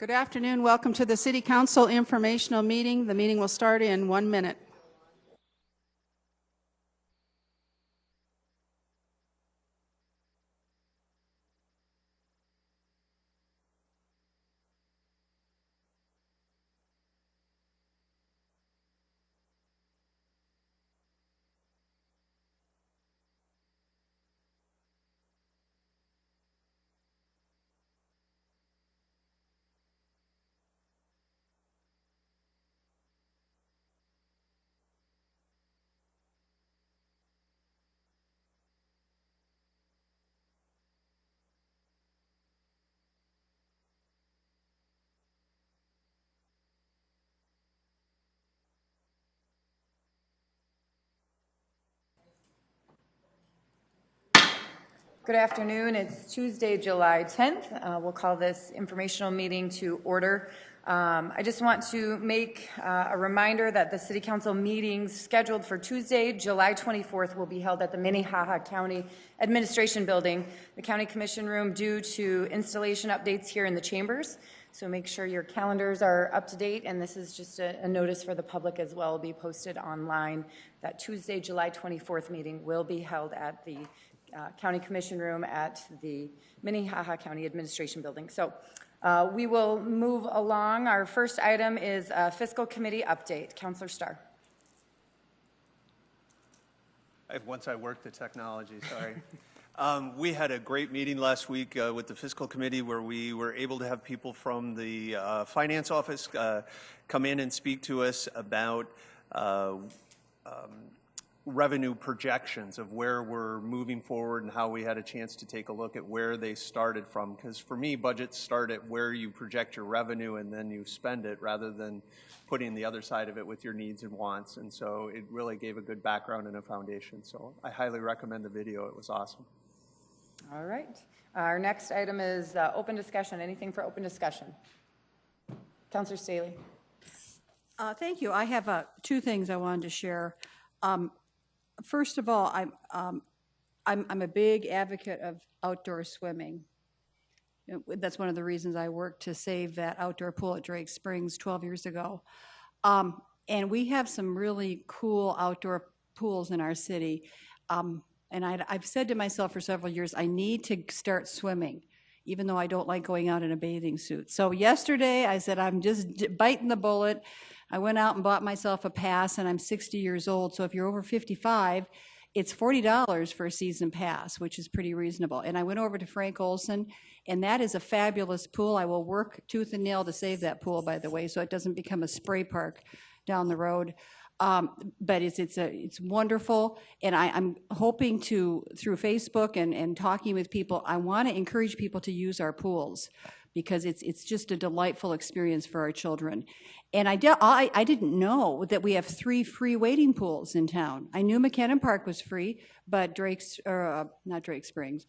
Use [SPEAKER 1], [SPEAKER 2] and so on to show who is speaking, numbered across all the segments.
[SPEAKER 1] Good afternoon. Welcome to the City Council informational meeting. The meeting will start in 1 minute.
[SPEAKER 2] Good afternoon. It's Tuesday, July 10th. We'll call this informational meeting to order. I just want to make a reminder that the City Council meetings scheduled for Tuesday, July 24th will be held at the Minnehaha County Administration Building, the County Commission Room, due to installation updates here in the chambers. So make sure your calendars are up to date, and this is just a notice for the public as well. Will be posted online. That Tuesday, July 24th meeting will be held at the County Commission Room at the Minnehaha County Administration Building. So we will move along. Our first item is a Fiscal Committee update. Councillor Starr.
[SPEAKER 3] Once I worked the technology, sorry. We had a great meeting last week with the Fiscal Committee where we were able to have people from the Finance Office come in and speak to us about revenue projections of where we're moving forward and how we had a chance to take a look at where they started from. Because for me, budgets start at where you project your revenue and then you spend it rather than putting the other side of it with your needs and wants. And so it really gave a good background and a foundation. So I highly recommend the video. It was awesome.
[SPEAKER 2] All right. Our next item is open discussion. Anything for open discussion? Councillor Staley.
[SPEAKER 1] Thank you. I have two things I wanted to share. First of all, I'm a big advocate of outdoor swimming. That's one of the reasons I worked to save that outdoor pool at Drake Springs 12 years ago. And we have some really cool outdoor pools in our city. And I've said to myself for several years, I need to start swimming, even though I don't like going out in a bathing suit. So yesterday I said, I'm just biting the bullet. I went out and bought myself a pass, and I'm 60 years old. So if you're over 55, it's $40 for a season pass, which is pretty reasonable. And I went over to Frank Olson, and that is a fabulous pool. I will work tooth and nail to save that pool, by the way, so it doesn't become a spray park down the road. But it's wonderful, and I'm hoping to, through Facebook and talking with people, I want to encourage people to use our pools because it's just a delightful experience for our children. And I didn't know that we have 3 free wading pools in town. I knew McKinnon Park was free, but not Drake Springs.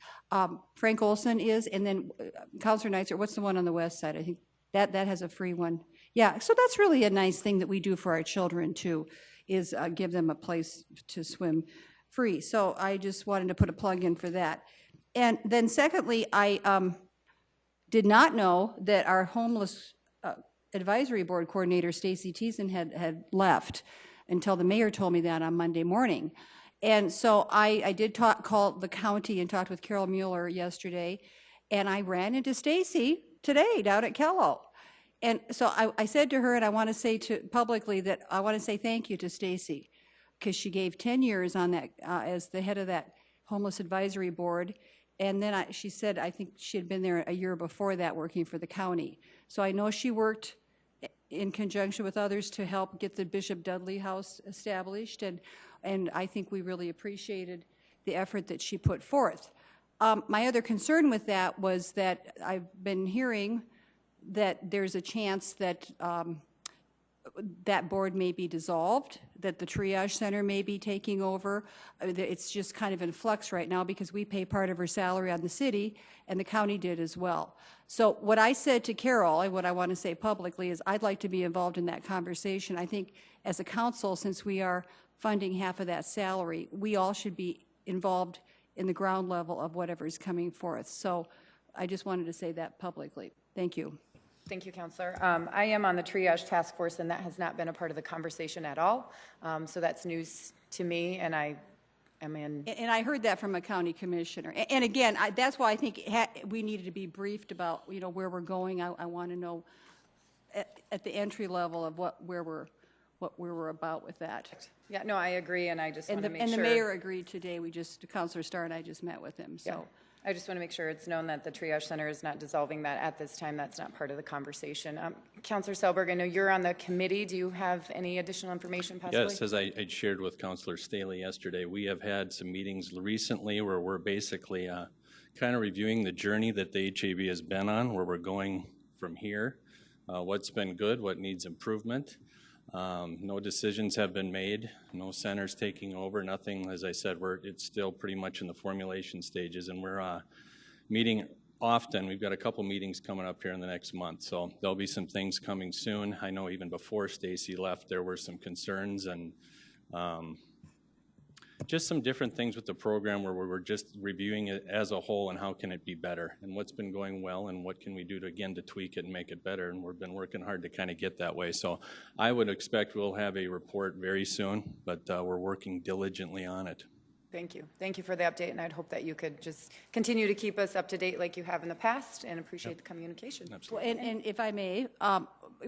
[SPEAKER 1] Frank Olson is, and then Councillor Neitzer, what's the one on the west side? I think that has a free one. Yeah, so that's really a nice thing that we do for our children too, is give them a place to swim free. So I just wanted to put a plug in for that. And then secondly, I did not know that our homeless advisory board coordinator, Stacy Thiessen, had left until the mayor told me that on Monday morning. And so I did call the county and talked with Carol Mueller yesterday, and I ran into Stacy today down at Kello. And so I said to her, and I want to say publicly that I want to say thank you to Stacy, because she gave 10 years on that as the head of that homeless advisory board. And then she said, I think she had been there a year before that working for the county. So I know she worked in conjunction with others to help get the Bishop Dudley House established. And I think we really appreciated the effort that she put forth. My other concern with that was that I've been hearing that there's a chance that that board may be dissolved, that the triage center may be taking over. It's just kind of in flux right now because we pay part of her salary on the city, and the county did as well. So what I said to Carol, and what I want to say publicly, is I'd like to be involved in that conversation. I think as a council, since we are funding half of that salary, we all should be involved in the ground level of whatever is coming forth. So I just wanted to say that publicly. Thank you.
[SPEAKER 2] Thank you, Counselor. I am on the triage task force, and that has not been a part of the conversation at all. So that's news to me, and I am in.
[SPEAKER 1] And I heard that from a county commissioner. And again, that's why I think we needed to be briefed about, you know, where we're going. I want to know at the entry level of what we're about with that.
[SPEAKER 2] Yeah, no, I agree, and I just want to make sure.
[SPEAKER 1] And the mayor agreed today. Counselor Starr and I just met with him, so.
[SPEAKER 2] Yeah. I just want to make sure it's known that the triage center is not dissolving that at this time. That's not part of the conversation. Counselor Selberg, I know you're on the committee. Do you have any additional information possibly?
[SPEAKER 4] Yes, as I shared with Counselor Staley yesterday, we have had some meetings recently where we're basically kind of reviewing the journey that the HAB has been on, where we're going from here, what's been good, what needs improvement. No decisions have been made, no centers taking over, nothing. As I said, it's still pretty much in the formulation stages, and we're meeting often. We've got a couple meetings coming up here in the next month, so there'll be some things coming soon. I know even before Stacy left, there were some concerns and just some different things with the program where we're just reviewing it as a whole and how can it be better and what's been going well and what can we do to tweak it and make it better, and we've been working hard to kind of get that way. So I would expect we'll have a report very soon, but we're working diligently on it.
[SPEAKER 2] Thank you. Thank you for the update, and I'd hope that you could just continue to keep us up to date like you have in the past, and appreciate the communication.
[SPEAKER 4] Absolutely.
[SPEAKER 1] Well, and if I may,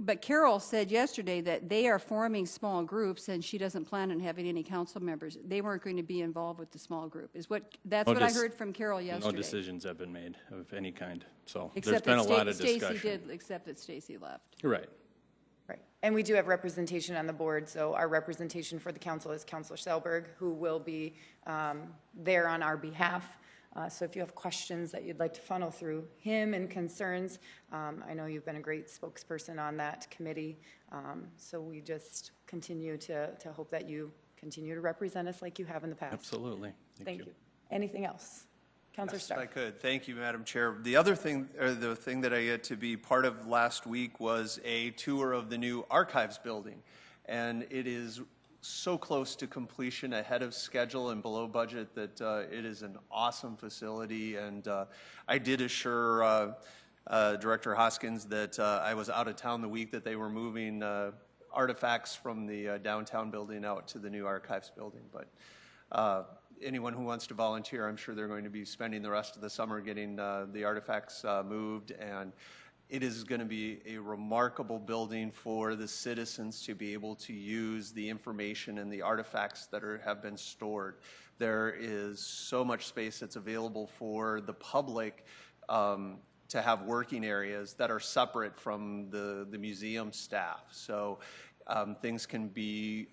[SPEAKER 1] but Carol said yesterday that they are forming small groups, and she doesn't plan on having any council members. They weren't going to be involved with the small group. That's what I heard from Carol yesterday.
[SPEAKER 4] No decisions have been made of any kind. So
[SPEAKER 1] Except
[SPEAKER 4] there's been a lot of
[SPEAKER 1] Stacy
[SPEAKER 4] discussion.
[SPEAKER 1] except that Stacy left.
[SPEAKER 4] Right.
[SPEAKER 2] Right. And we do have representation on the board, so our representation for the council is Councilor Selberg, who will be there on our behalf. So if you have questions that you'd like to funnel through him and concerns, I know you've been a great spokesperson on that committee. So we just continue to hope that you continue to represent us like you have in the past.
[SPEAKER 4] Absolutely.
[SPEAKER 2] Thank you. Anything else? Councilor
[SPEAKER 3] Yes,
[SPEAKER 2] Starr.
[SPEAKER 3] if I could. Thank you, Madam Chair. The other thing, or the thing that I get to be part of last week was a tour of the new archives building. And it is so close to completion, ahead of schedule and below budget, that it is an awesome facility. And I did assure Director Hoskins that I was out of town the week that they were moving artifacts from the downtown building out to the new archives building. But anyone who wants to volunteer, I'm sure they're going to be spending the rest of the summer getting the artifacts moved, and it is going to be a remarkable building for the citizens to be able to use the information and the artifacts that have been stored. There is so much space that's available for the public to have working areas that are separate from the museum staff. So things can be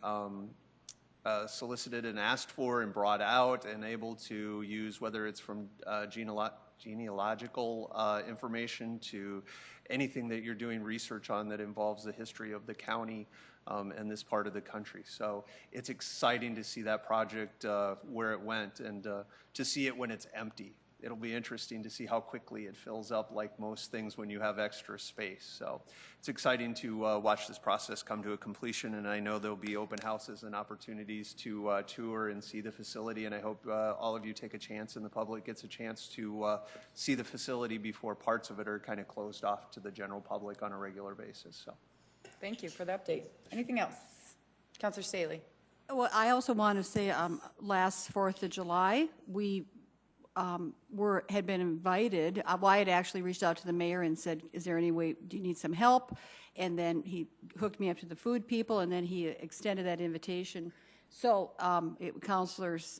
[SPEAKER 3] solicited and asked for and brought out and able to use, whether it's from genealogical information to anything that you're doing research on that involves the history of the county and this part of the country. So it's exciting to see that project where it went, and to see it when it's empty. It'll be interesting to see how quickly it fills up, like most things when you have extra space. So it's exciting to watch this process come to a completion, and I know there'll be open houses and opportunities to tour and see the facility, and I hope all of you take a chance and the public gets a chance to see the facility before parts of it are kind of closed off to the general public on a regular basis. So,
[SPEAKER 2] Thank you for the update. Anything else? Councilor Staley.
[SPEAKER 1] Well, I also want to say last 4th of July, we had been invited. Wyatt actually reached out to the mayor and said, is there any way, do you need some help? And then he hooked me up to the food people, and then he extended that invitation. So Councilors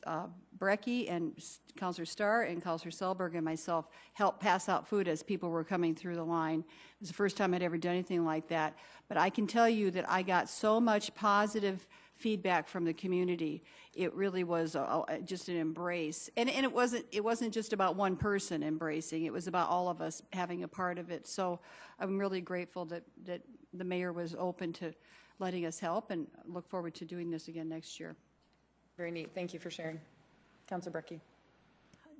[SPEAKER 1] Brecky and Councilor Starr and Councilor Selberg and myself helped pass out food as people were coming through the line. It was the first time I'd ever done anything like that. But I can tell you that I got so much positive feedback from the community. It really was just an embrace, and it wasn't just about one person embracing. It was about all of us having a part of it. So I'm really grateful that the mayor was open to letting us help, and look forward to doing this again next year.
[SPEAKER 2] Very neat. Thank you for sharing. Councilor Brecky.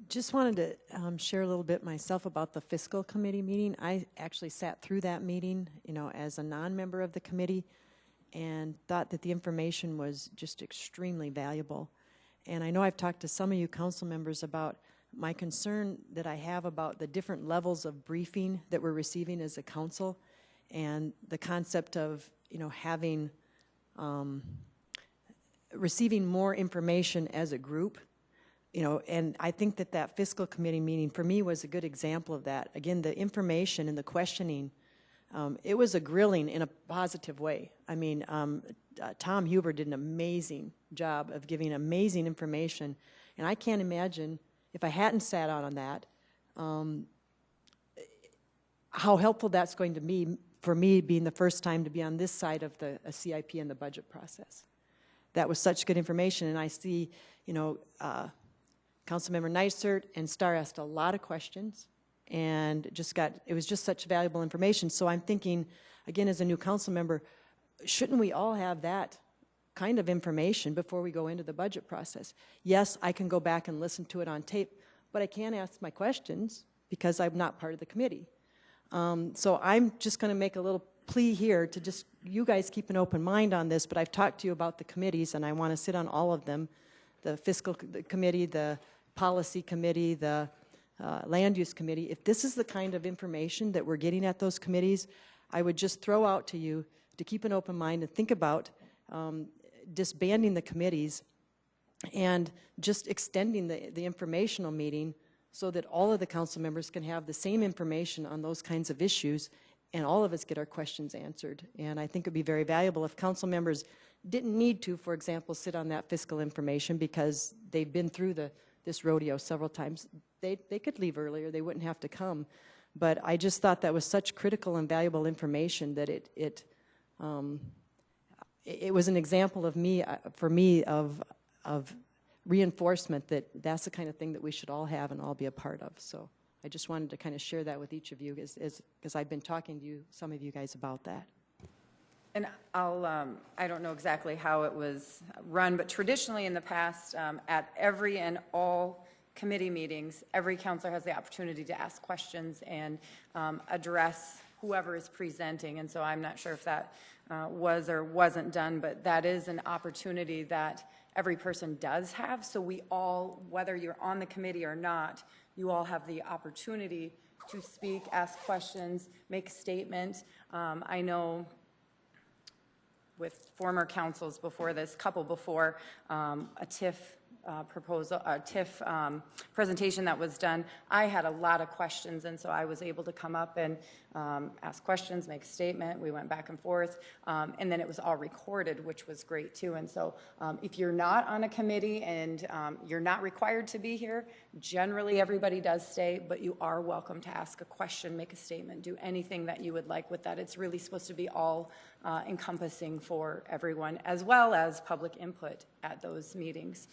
[SPEAKER 5] Just wanted to share a little bit myself about the fiscal committee meeting. I actually sat through that meeting, as a non-member of the committee, and thought that the information was just extremely valuable. And I know I've talked to some of you council members about my concern that I have about the different levels of briefing that we're receiving as a council. and the concept of, having, receiving more information as a group, and I think that fiscal committee meeting for me was a good example of that. Again, the information and the questioning, it was a grilling in a positive way. I mean, Tom Huber did an amazing job of giving amazing information, and I can't imagine if I hadn't sat out on that, how helpful that's going to be for me being the first time to be on this side of the CIP and the budget process. That was such good information, and I see, Councilmember Neisert and Starr asked a lot of questions, and it was just such valuable information. So I'm thinking, again, as a new council member, shouldn't we all have that kind of information before we go into the budget process? Yes, I can go back and listen to it on tape, but I can't ask my questions because I'm not part of the committee. So I'm just going to make a little plea here to just, you guys keep an open mind on this, but I've talked to you about the committees, and I want to sit on all of them, the fiscal committee, the policy committee, the land use committee. If this is the kind of information that we're getting at those committees, I would just throw out to you to keep an open mind and think about disbanding the committees and just extending the informational meeting so that all of the council members can have the same information on those kinds of issues and all of us get our questions answered. And I think it would be very valuable if council members didn't need to, for example, sit on that fiscal information because they've been through this rodeo several times. They could leave earlier, they wouldn't have to come. But I just thought that was such critical and valuable information that it was an example of for me of reinforcement that that's the kind of thing that we should all have and all be a part of. So I just wanted to kind of share that with each of you because I've been talking to some of you guys about that.
[SPEAKER 2] And I don't know exactly how it was run, but traditionally in the past, at every and all committee meetings, every counselor has the opportunity to ask questions and address whoever is presenting. And so I'm not sure if that was or wasn't done, but that is an opportunity that every person does have. So we all, whether you're on the committee or not, you all have the opportunity to speak, ask questions, make a statement. I know with former councils before this, couple before, a TIF proposal, a TIF presentation that was done, I had a lot of questions, and so I was able to come up and ask questions, make a statement. We went back and forth, and then it was all recorded, which was great too. And so if you're not on a committee and you're not required to be here, generally everybody does stay, but you are welcome to ask a question, make a statement, do anything that you would like with that. It's really supposed to be all encompassing for everyone, as well as public input at those meetings.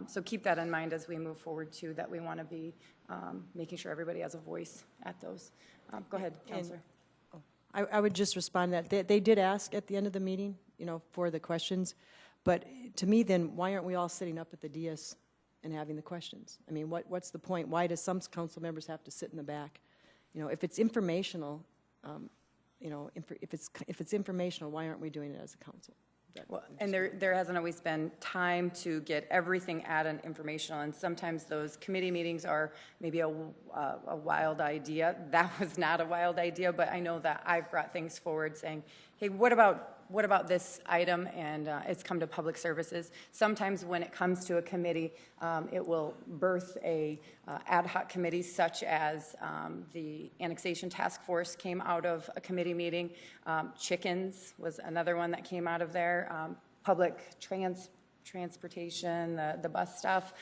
[SPEAKER 2] So keep that in mind as we move forward too, that we want to be making sure everybody has a voice at those. Go ahead, Councilor.
[SPEAKER 5] I would just respond to that. They did ask at the end of the meeting, for the questions, but to me then, why aren't we all sitting up at the dais and having the questions? I mean, what's the point? Why do some council members have to sit in the back? If it's informational, if it's informational, why aren't we doing it as a council?
[SPEAKER 2] Well, and there hasn't always been time to get everything at an informational, and sometimes those committee meetings are maybe a wild idea. That was not a wild idea, but I know that I've brought things forward saying, hey, what about this item? And it's come to public services. Sometimes when it comes to a committee, it will birth a ad hoc committee, such as the annexation task force came out of a committee meeting. Chickens was another one that came out of there. Public transportation, the bus stuff.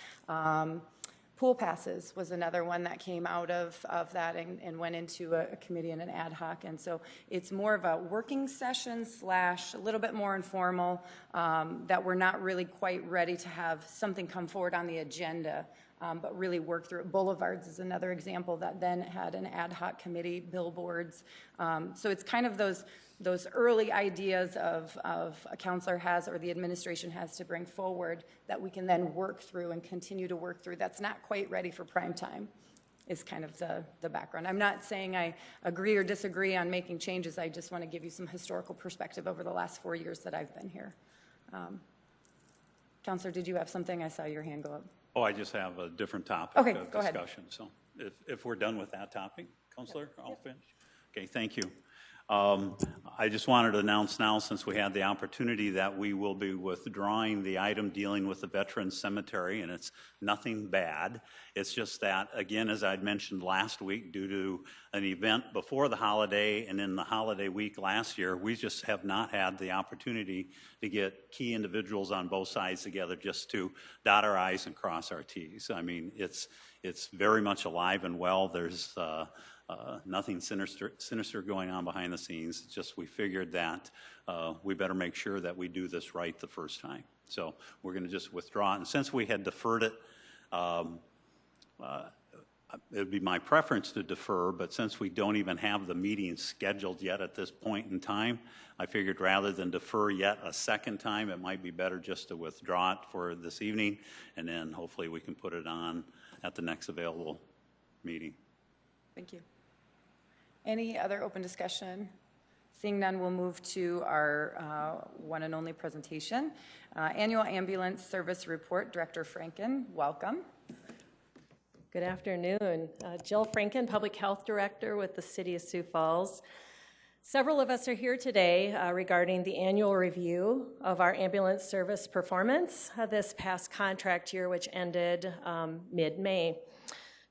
[SPEAKER 2] Pool passes was another one that came out of that and went into a committee and an ad hoc. And so it's more of a working session / a little bit more informal, that we're not really quite ready to have something come forward on the agenda, but really work through it. Boulevards is another example that then had an ad hoc committee, billboards. So it's kind of those early ideas of a counselor has or the administration has to bring forward that we can then work through and continue to work through. That's not quite ready for prime time is kind of the background. I'm not saying I agree or disagree on making changes. I just want to give you some historical perspective over the last 4 years that I've been here. Counselor, did you have something? I saw your hand go up.
[SPEAKER 6] Oh, I just have a different topic
[SPEAKER 2] Okay,
[SPEAKER 6] of
[SPEAKER 2] go
[SPEAKER 6] discussion.
[SPEAKER 2] Ahead.
[SPEAKER 6] So if we're done with that topic, Counselor, I'll finish. Okay, thank you. I just wanted to announce now, since we had the opportunity, that we will be withdrawing the item dealing with the Veterans Cemetery, and it's nothing bad. It's just that, again, as I'd mentioned last week, due to an event before the holiday and in the holiday week last year, we just have not had the opportunity to get key individuals on both sides together just to dot our I's and cross our T's. I mean, it's very much alive and well. There's nothing sinister going on behind the scenes. It's just we figured that we better make sure that we do this right the first time. So we're going to just withdraw. And since we had deferred it, it would be my preference to defer, but since we don't even have the meeting scheduled yet at this point in time, I figured rather than defer yet a second time, it might be better just to withdraw it for this evening, and then hopefully we can put it on at the next available meeting.
[SPEAKER 2] Thank you. Any other open discussion? Seeing none, we'll move to our one and only presentation. Annual Ambulance Service Report, Director Franken, welcome.
[SPEAKER 7] Good afternoon. Jill Franken, Public Health Director with the City of Sioux Falls. Several of us are here today regarding the annual review of our ambulance service performance this past contract year, which ended mid-May.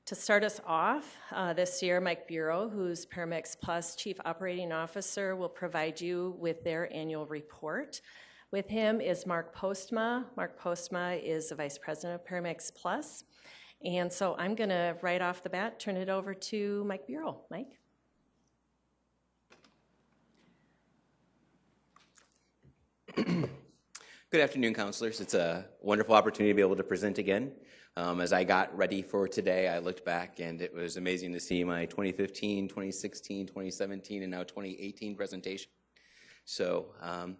[SPEAKER 7] To start us off this year, Mike Bureau, who's Paramedics Plus Chief Operating Officer, will provide you with their annual report. With him is Mark Postma. Mark Postma is the Vice President of Paramedics Plus. And so I'm going to, right off the bat, turn it over to Mike Bureau. Mike?
[SPEAKER 8] Good afternoon, counselors. It's a wonderful opportunity to be able to present again. As I got ready for today, I looked back, and it was amazing to see my 2015, 2016, 2017, and now 2018 presentation. So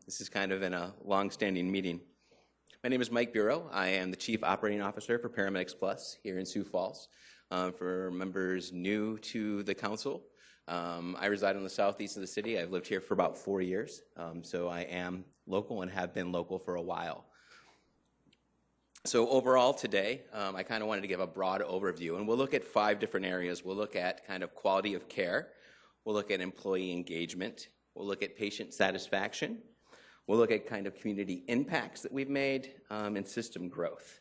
[SPEAKER 8] this is kind of in a long-standing meeting. My name is Mike Bureau. I am the Chief Operating Officer for Paramedics Plus here in Sioux Falls. For members new to the council, I reside in the southeast of the city. I've lived here for about 4 years, so I am local and have been local for a while. So overall today, I kind of wanted to give a broad overview, and we'll look at 5 different areas. We'll look at kind of quality of care. We'll look at employee engagement. We'll look at patient satisfaction. We'll look at kind of community impacts that we've made and system growth.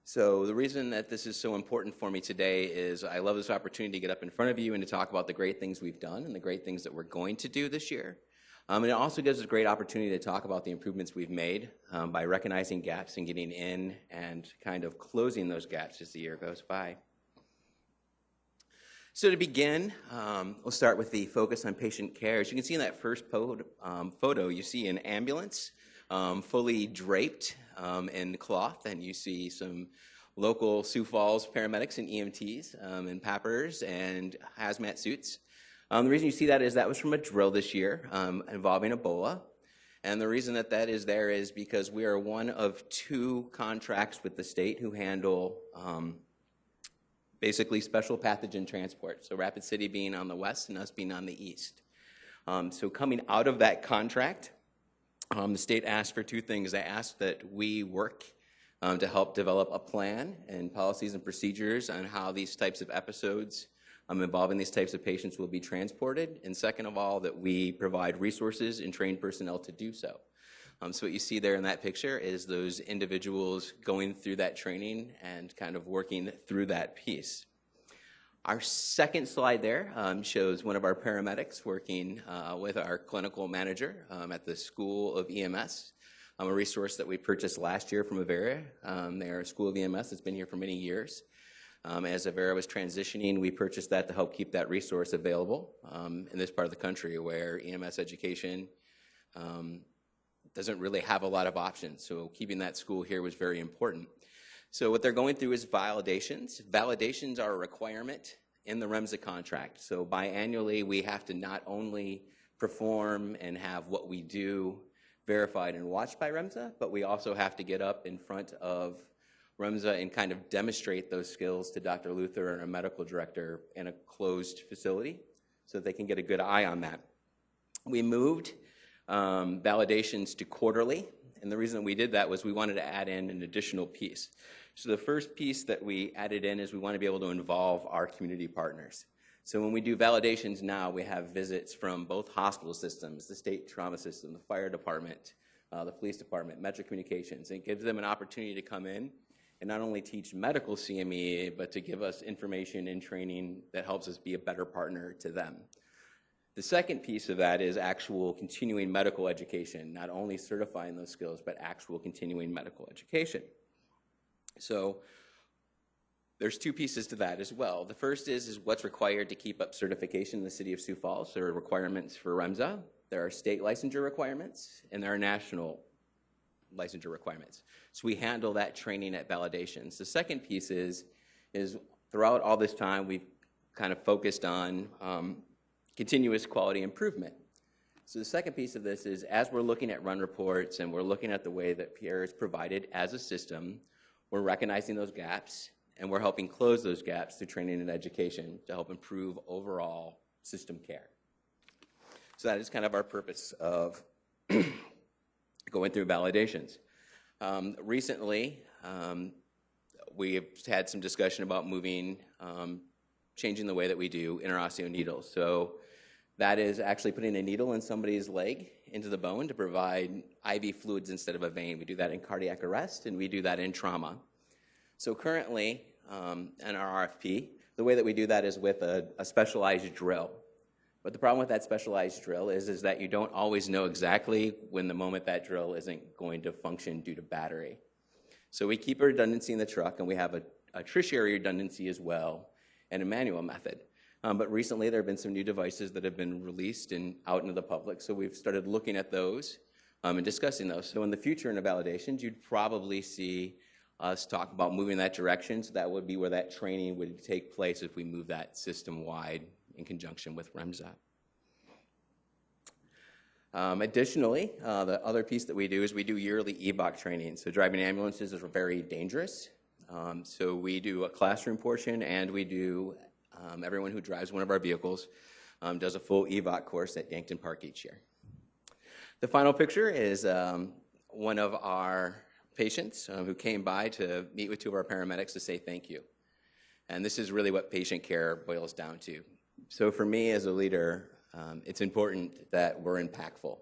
[SPEAKER 8] So the reason that this is so important for me today is I love this opportunity to get up in front of you and to talk about the great things we've done and the great things that we're going to do this year. And it also gives us a great opportunity to talk about the improvements we've made by recognizing gaps and getting in and kind of closing those gaps as the year goes by. So to begin, we'll start with the focus on patient care. As you can see in that first photo, you see an ambulance fully draped in cloth, and you see some local Sioux Falls paramedics and EMTs in PAPRs and hazmat suits. The reason you see that is that was from a drill this year involving Ebola. And the reason that that is there is because we are one of 2 contracts with the state who handle basically special pathogen transport. So Rapid City being on the west and us being on the east. So coming out of that contract, the state asked for 2 things. They asked that we work to help develop a plan and policies and procedures on how these types of episodes involving these types of patients will be transported, and second of all, that we provide resources and trained personnel to do so. So what you see there in that picture is those individuals going through that training and kind of working through that piece. Our second slide there shows one of our paramedics working with our clinical manager at the School of EMS, a resource that we purchased last year from Avera. They are a School of EMS that's been here for many years. As Avera was transitioning, we purchased that to help keep that resource available in this part of the country where EMS education doesn't really have a lot of options. So keeping that school here was very important. So what they're going through is validations. Validations are a requirement in the REMSA contract. So biannually, we have to not only perform and have what we do verified and watched by REMSA, but we also have to get up in front of REMSA and kind of demonstrate those skills to Dr. Luther and our medical director in a closed facility so that they can get a good eye on that. We moved validations to quarterly, and the reason we did that was we wanted to add in an additional piece. So the first piece that we added in is we want to be able to involve our community partners. So when we do validations now, we have visits from both hospital systems, the state trauma system, the fire department, the police department, Metro Communications. And it gives them an opportunity to come in and not only teach medical CME, but to give us information and training that helps us be a better partner to them. The second piece of that is actual continuing medical education, not only certifying those skills, but actual continuing medical education. So there's two pieces to that as well. The first is what's required to keep up certification in the city of Sioux Falls. There are requirements for REMSA, there are state licensure requirements, and there are national licensure requirements. So we handle that training at validations. The second piece is throughout all this time, we've kind of focused on continuous quality improvement. So the second piece of this is as we're looking at run reports and we're looking at the way that PR is provided as a system, we're recognizing those gaps and we're helping close those gaps through training and education to help improve overall system care. So that is kind of our purpose of going through validations. Recently, we've had some discussion about moving, changing the way that we do interosseo needles. So that is actually putting a needle in somebody's leg into the bone to provide IV fluids instead of a vein. We do that in cardiac arrest and we do that in trauma. So currently, in our RFP, the way that we do that is with a specialized drill. But the problem with that specialized drill is that you don't always know exactly when the moment that drill isn't going to function due to battery. So we keep a redundancy in the truck, and we have a tertiary redundancy as well, and a manual method. But recently there have been some new devices that have been released and out into the public, so we've started looking at those and discussing those. So in the future in the validations, you'd probably see us talk about moving that direction, so that would be where that training would take place if we move that system-wide in conjunction with REMSA. Additionally, the other piece that we do is we do yearly EBOC training. So driving ambulances is very dangerous. So we do a classroom portion, and we do, everyone who drives one of our vehicles does a full EBOC course at Yankton Park each year. The final picture is one of our patients who came by to meet with two of our paramedics to say thank you. And this is really what patient care boils down to. So for me as a leader, it's important that we're impactful.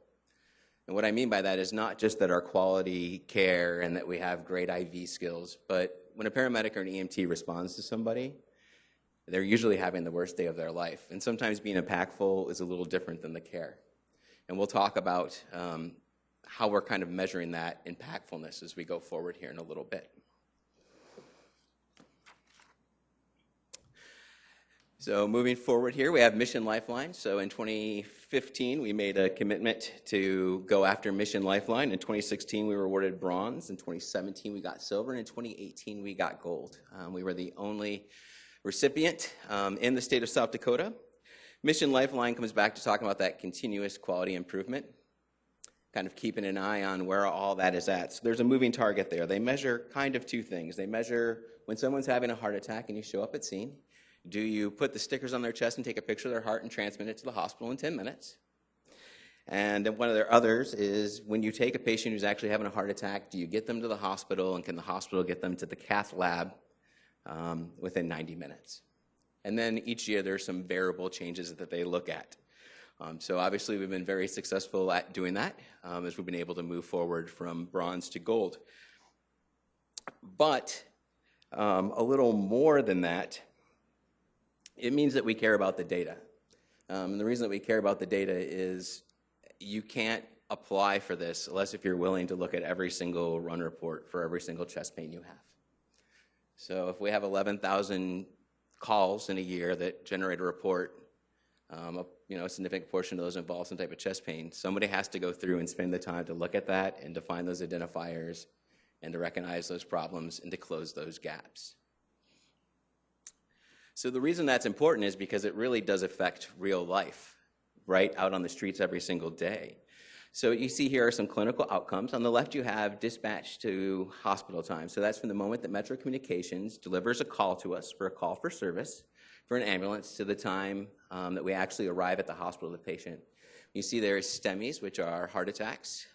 [SPEAKER 8] And what I mean by that is not just that our quality care and that we have great IV skills, but when a paramedic or an EMT responds to somebody, they're usually having the worst day of their life. And sometimes being impactful is a little different than the care. And we'll talk about how we're kind of measuring that impactfulness as we go forward here in a little bit. So moving forward here, we have Mission Lifeline. So in 2015, we made a commitment to go after Mission Lifeline. In 2016, we were awarded bronze. In 2017, we got silver. And in 2018, we got gold. We were the only recipient in the state of South Dakota. Mission Lifeline comes back to talking about that continuous quality improvement, kind of keeping an eye on where all that is at. So there's a moving target there. They measure kind of two things. They measure when someone's having a heart attack and you show up at scene. Do you put the stickers on their chest and take a picture of their heart and transmit it to the hospital in 10 minutes? And then one of their others is when you take a patient who's actually having a heart attack, do you get them to the hospital, and can the hospital get them to the cath lab within 90 minutes? And then each year there's some variable changes that they look at. So obviously we've been very successful at doing that as we've been able to move forward from bronze to gold. But a little more than that, it means that we care about the data. And the reason that we care about the data is you can't apply for this unless if you're willing to look at every single run report for every single chest pain you have. So if we have 11,000 calls in a year that generate a report, a significant portion of those involve some type of chest pain, somebody has to go through and spend the time to look at that and to find those identifiers and to recognize those problems and to close those gaps. So the reason that's important is because it really does affect real life, right, out on the streets every single day. So you see here are some clinical outcomes. On the left, you have dispatch to hospital time. So that's from the moment that Metro Communications delivers a call to us for a call for service for an ambulance to the time that we actually arrive at the hospital with the patient. You see there is STEMIs, which are heart attacks,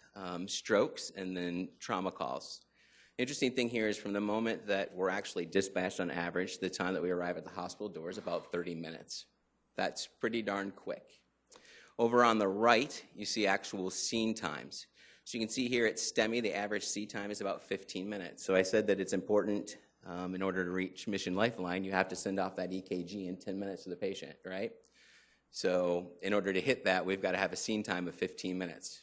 [SPEAKER 8] strokes, and then trauma calls. Interesting thing here is from the moment that we're actually dispatched on average to the time that we arrive at the hospital door is about 30 minutes. That's pretty darn quick. Over on the right, you see actual scene times. So you can see here at STEMI, the average seat time is about 15 minutes. So I said that it's important in order to reach Mission Lifeline, you have to send off that EKG in 10 minutes to the patient, right? So in order to hit that, we've got to have a scene time of 15 minutes.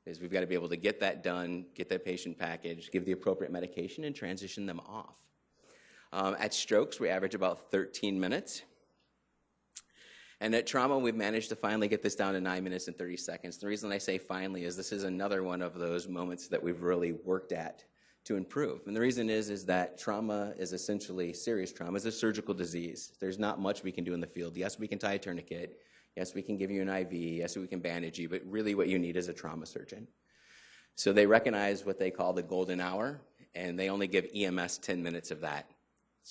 [SPEAKER 8] Because we've got to be able to get that done, get that patient packaged, give the appropriate medication, and transition them off. At strokes, we average about 13 minutes. And at trauma, we've managed to finally get this down to 9 minutes and 30 seconds. The reason I say finally is this is another one of those moments that we've really worked at to improve. And the reason is that trauma is essentially, serious trauma is a surgical disease. There's not much we can do in the field. Yes, we can tie a tourniquet. Yes, we can give you an IV. Yes, we can bandage you. But really what you need is a trauma surgeon. So they recognize what they call the golden hour, and they only give EMS 10 minutes of that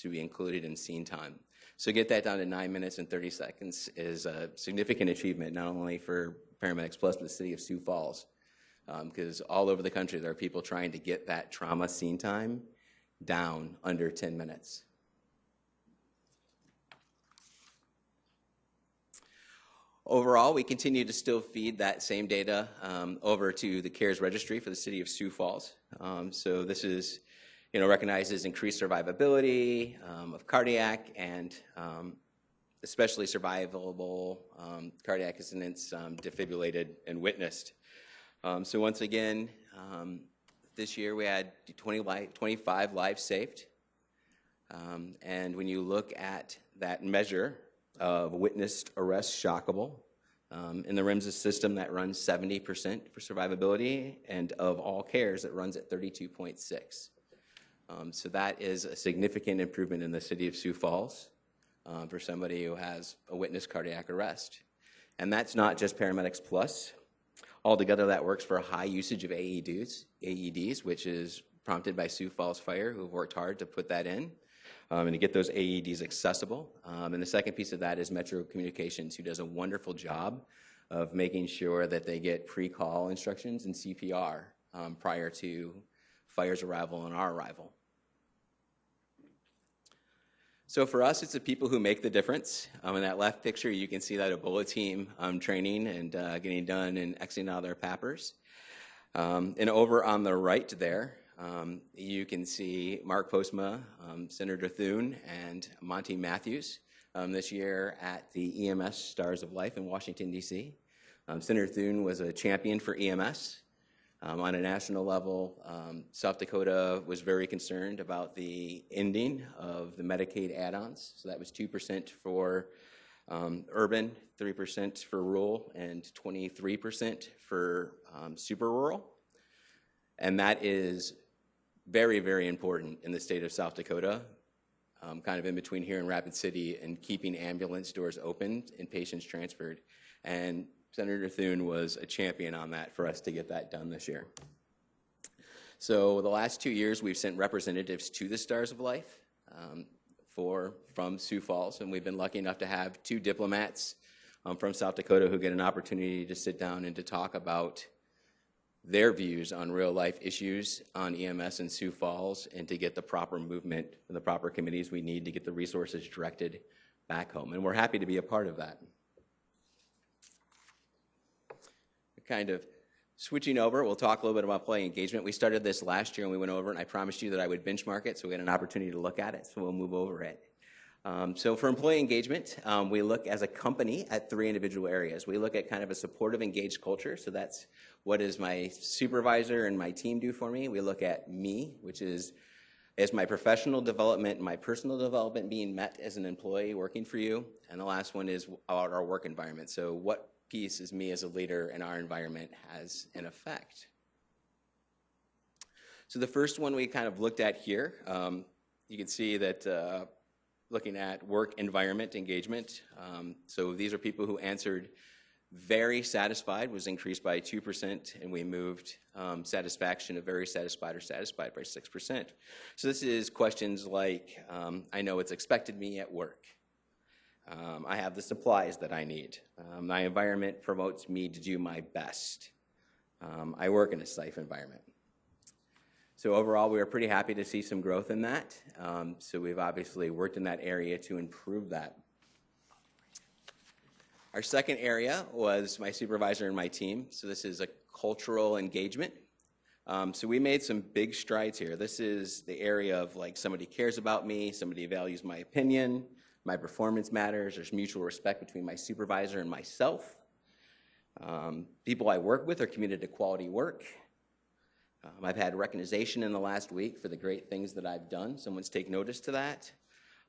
[SPEAKER 8] to be included in scene time. So get that down to 9 minutes and 30 seconds is a significant achievement, not only for Paramedics Plus, but the city of Sioux Falls. Because all over the country, there are people trying to get that trauma scene time down under 10 minutes. Overall, we continue to still feed that same data over to the CARES registry for the city of Sioux Falls. So this is, recognizes increased survivability of cardiac and especially survivable cardiac incidents defibrillated and witnessed. So once again, this year we had 25 lives saved. And when you look at that measure of witnessed arrest shockable, in the REMS system that runs 70% for survivability, and of all CARES it runs at 32.6. So that is a significant improvement in the city of Sioux Falls for somebody who has a witnessed cardiac arrest. And that's not just Paramedics Plus. Altogether, that works for high usage of AEDs, which is prompted by Sioux Falls Fire, who have worked hard to put that in and to get those AEDs accessible. And the second piece of that is Metro Communications, who does a wonderful job of making sure that they get pre-call instructions and CPR prior to fire's arrival and our arrival. So for us, it's the people who make the difference. In that left picture, you can see that Ebola team training and getting done and exiting out their PAPRs. And over on the right there, you can see Mark Postma, Senator Thune, and Monty Matthews this year at the EMS Stars of Life in Washington, D.C. Senator Thune was a champion for EMS. On a national level, South Dakota was very concerned about the ending of the Medicaid add-ons. So that was 2% for urban, 3% for rural, and 23% for super rural. And that is very, very important in the state of South Dakota, kind of in between here and Rapid City, and keeping ambulance doors open and patients transferred. And Senator Thune was a champion on that for us to get that done this year. So the last 2 years, we've sent representatives to the Stars of Life from Sioux Falls, and we've been lucky enough to have 2 diplomats from South Dakota who get an opportunity to sit down and to talk about their views on real-life issues on EMS in Sioux Falls, and to get the proper movement and the proper committees we need to get the resources directed back home. And we're happy to be a part of that. Kind of switching over, we'll talk a little bit about employee engagement. We started this last year and we went over it, and I promised you that I would benchmark it, so we had an opportunity to look at it, so we'll move over it. So for employee engagement, we look as a company at 3 individual areas. We look at kind of a supportive, engaged culture, so that's what does my supervisor and my team do for me. We look at me, which is my professional development and my personal development being met as an employee working for you. And the last one is about our work environment. So what piece is me as a leader in our environment has an effect. So the first one we kind of looked at here, you can see that looking at work environment engagement. So these are people who answered very satisfied was increased by 2%, and we moved satisfaction to very satisfied or satisfied by 6%. So this is questions like, I know it's expected of me at work. I have the supplies that I need. My environment promotes me to do my best. I work in a safe environment. So overall, we were pretty happy to see some growth in that. So we've obviously worked in that area to improve that. Our second area was my supervisor and my team. So this is a cultural engagement. So we made some big strides here. This is the area of like somebody cares about me, somebody values my opinion, my performance matters, there's mutual respect between my supervisor and myself. People I work with are committed to quality work. I've had recognition in the last week for the great things that I've done. Someone's taken notice to that.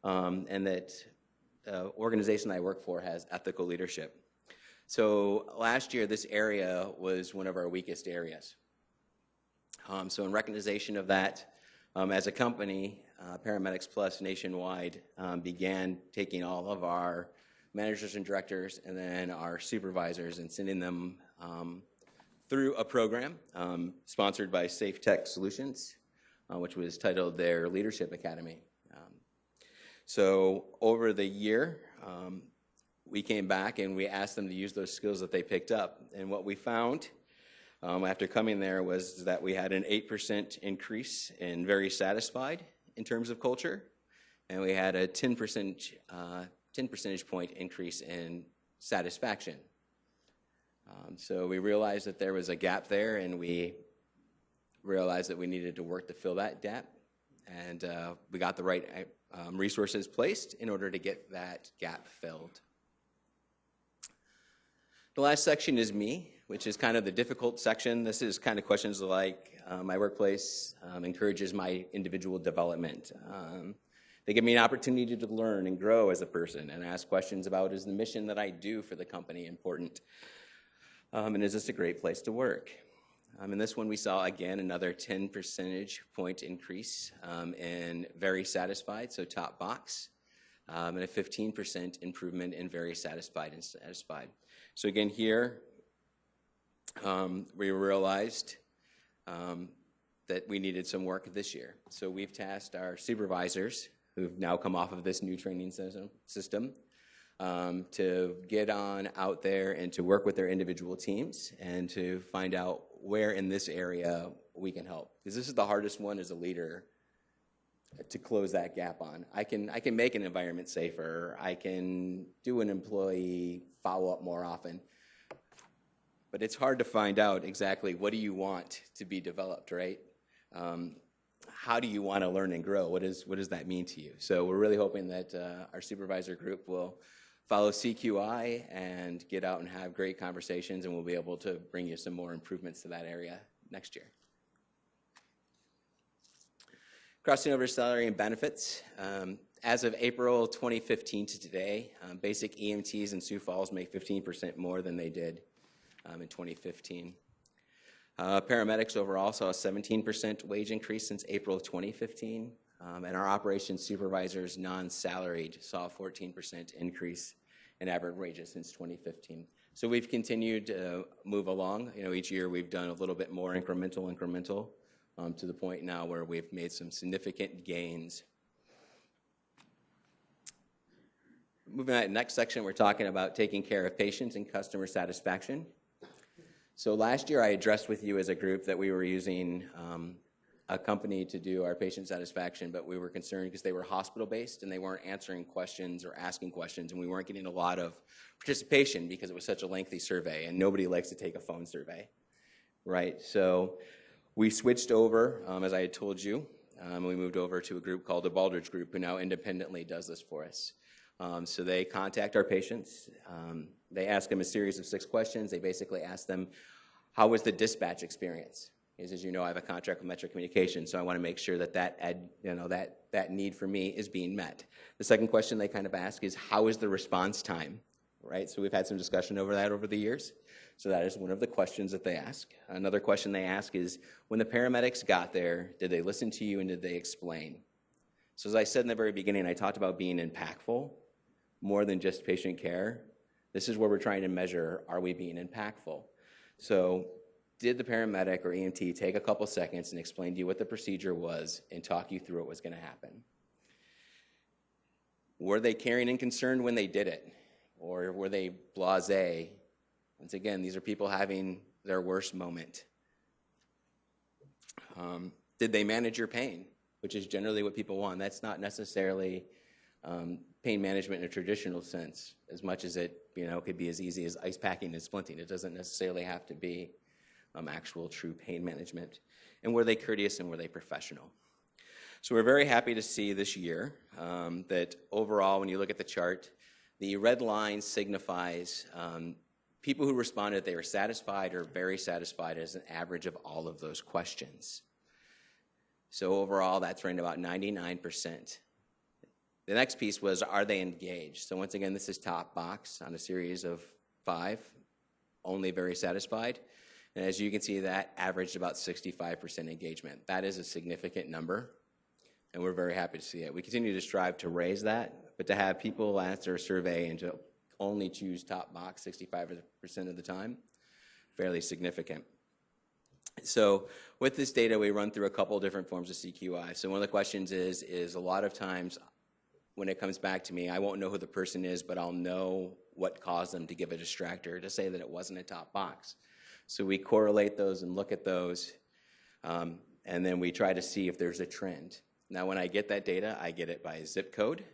[SPEAKER 8] And that the organization I work for has ethical leadership. So last year, this area was one of our weakest areas. So in recognition of that, as a company, Paramedics Plus nationwide began taking all of our managers and directors and then our supervisors and sending them through a program sponsored by Safe Tech Solutions, which was titled their Leadership Academy. So over the year, we came back and we asked them to use those skills that they picked up. And what we found after coming there was that we had an 8% increase in very satisfied in terms of culture, and we had a 10 percentage point increase in satisfaction. So we realized that there was a gap there, and we realized that we needed to work to fill that gap, and we got the right resources placed in order to get that gap filled. The last section is me, which is kind of the difficult section. This is kind of questions like my workplace encourages my individual development. They give me an opportunity to learn and grow as a person and ask questions about, is the mission that I do for the company important? And is this a great place to work? In this one, we saw, again, another 10 percentage point increase in very satisfied, so top box, and a 15% improvement in very satisfied and satisfied. So again, here, we realized that we needed some work this year. So we've tasked our supervisors, who've now come off of this new training system, to get on out there and to work with their individual teams and to find out where in this area we can help. Because this is the hardest one as a leader to close that gap on. I can make an environment safer. I can do an employee follow-up more often. But it's hard to find out exactly what do you want to be developed, right? How do you want to learn and grow? What does that mean to you? So we're really hoping that our supervisor group will follow CQI and get out and have great conversations, and we'll be able to bring you some more improvements to that area next year. Crossing over to salary and benefits. As of April 2015 to today, basic EMTs in Sioux Falls make 15% more than they did in 2015. Paramedics overall saw a 17% wage increase since April of 2015, and our operations supervisors, non-salaried, saw a 14% increase in average wages since 2015. So we've continued to move along. Each year we've done a little bit more incremental, to the point now where we've made some significant gains. Moving on to the next section, we're talking about taking care of patients and customer satisfaction. So last year I addressed with you as a group that we were using a company to do our patient satisfaction, but we were concerned because they were hospital-based and they weren't answering questions or asking questions, and we weren't getting a lot of participation because it was such a lengthy survey, and nobody likes to take a phone survey, right? So we switched over, as I had told you, we moved over to a group called the Baldridge Group, who now independently does this for us. So they contact our patients. They ask them a series of 6 questions. They basically ask them, how was the dispatch experience? Because as you know, I have a contract with Metro Communications, so I want to make sure that that need for me is being met. The second question they kind of ask is, how is the response time? Right? So we've had some discussion over that over the years. So that is one of the questions that they ask. Another question they ask is, when the paramedics got there, did they listen to you and did they explain? So as I said in the very beginning, I talked about being impactful more than just patient care. This is where we're trying to measure, are we being impactful? So did the paramedic or EMT take a couple seconds and explain to you what the procedure was and talk you through what was going to happen? Were they caring and concerned when they did it? Or were they blasé? Once again, these are people having their worst moment. Did they manage your pain, which is generally what people want? That's not necessarily pain management in a traditional sense, as much as it could be as easy as ice packing and splinting. It doesn't necessarily have to be actual true pain management. And were they courteous and were they professional? So we're very happy to see this year that overall, when you look at the chart, the red line signifies people who responded they were satisfied or very satisfied as an average of all of those questions. So overall, that's right about 99%. The next piece was, are they engaged? So once again, this is top box on a series of 5, only very satisfied. And as you can see, that averaged about 65% engagement. That is a significant number, and we're very happy to see it. We continue to strive to raise that, but to have people answer a survey and to only choose top box 65% of the time, fairly significant. So with this data, we run through a couple different forms of CQI. So one of the questions is a lot of times when it comes back to me, I won't know who the person is, but I'll know what caused them to give a distractor to say that it wasn't a top box. So we correlate those and look at those, and then we try to see if there's a trend. Now, when I get that data, I get it by zip code,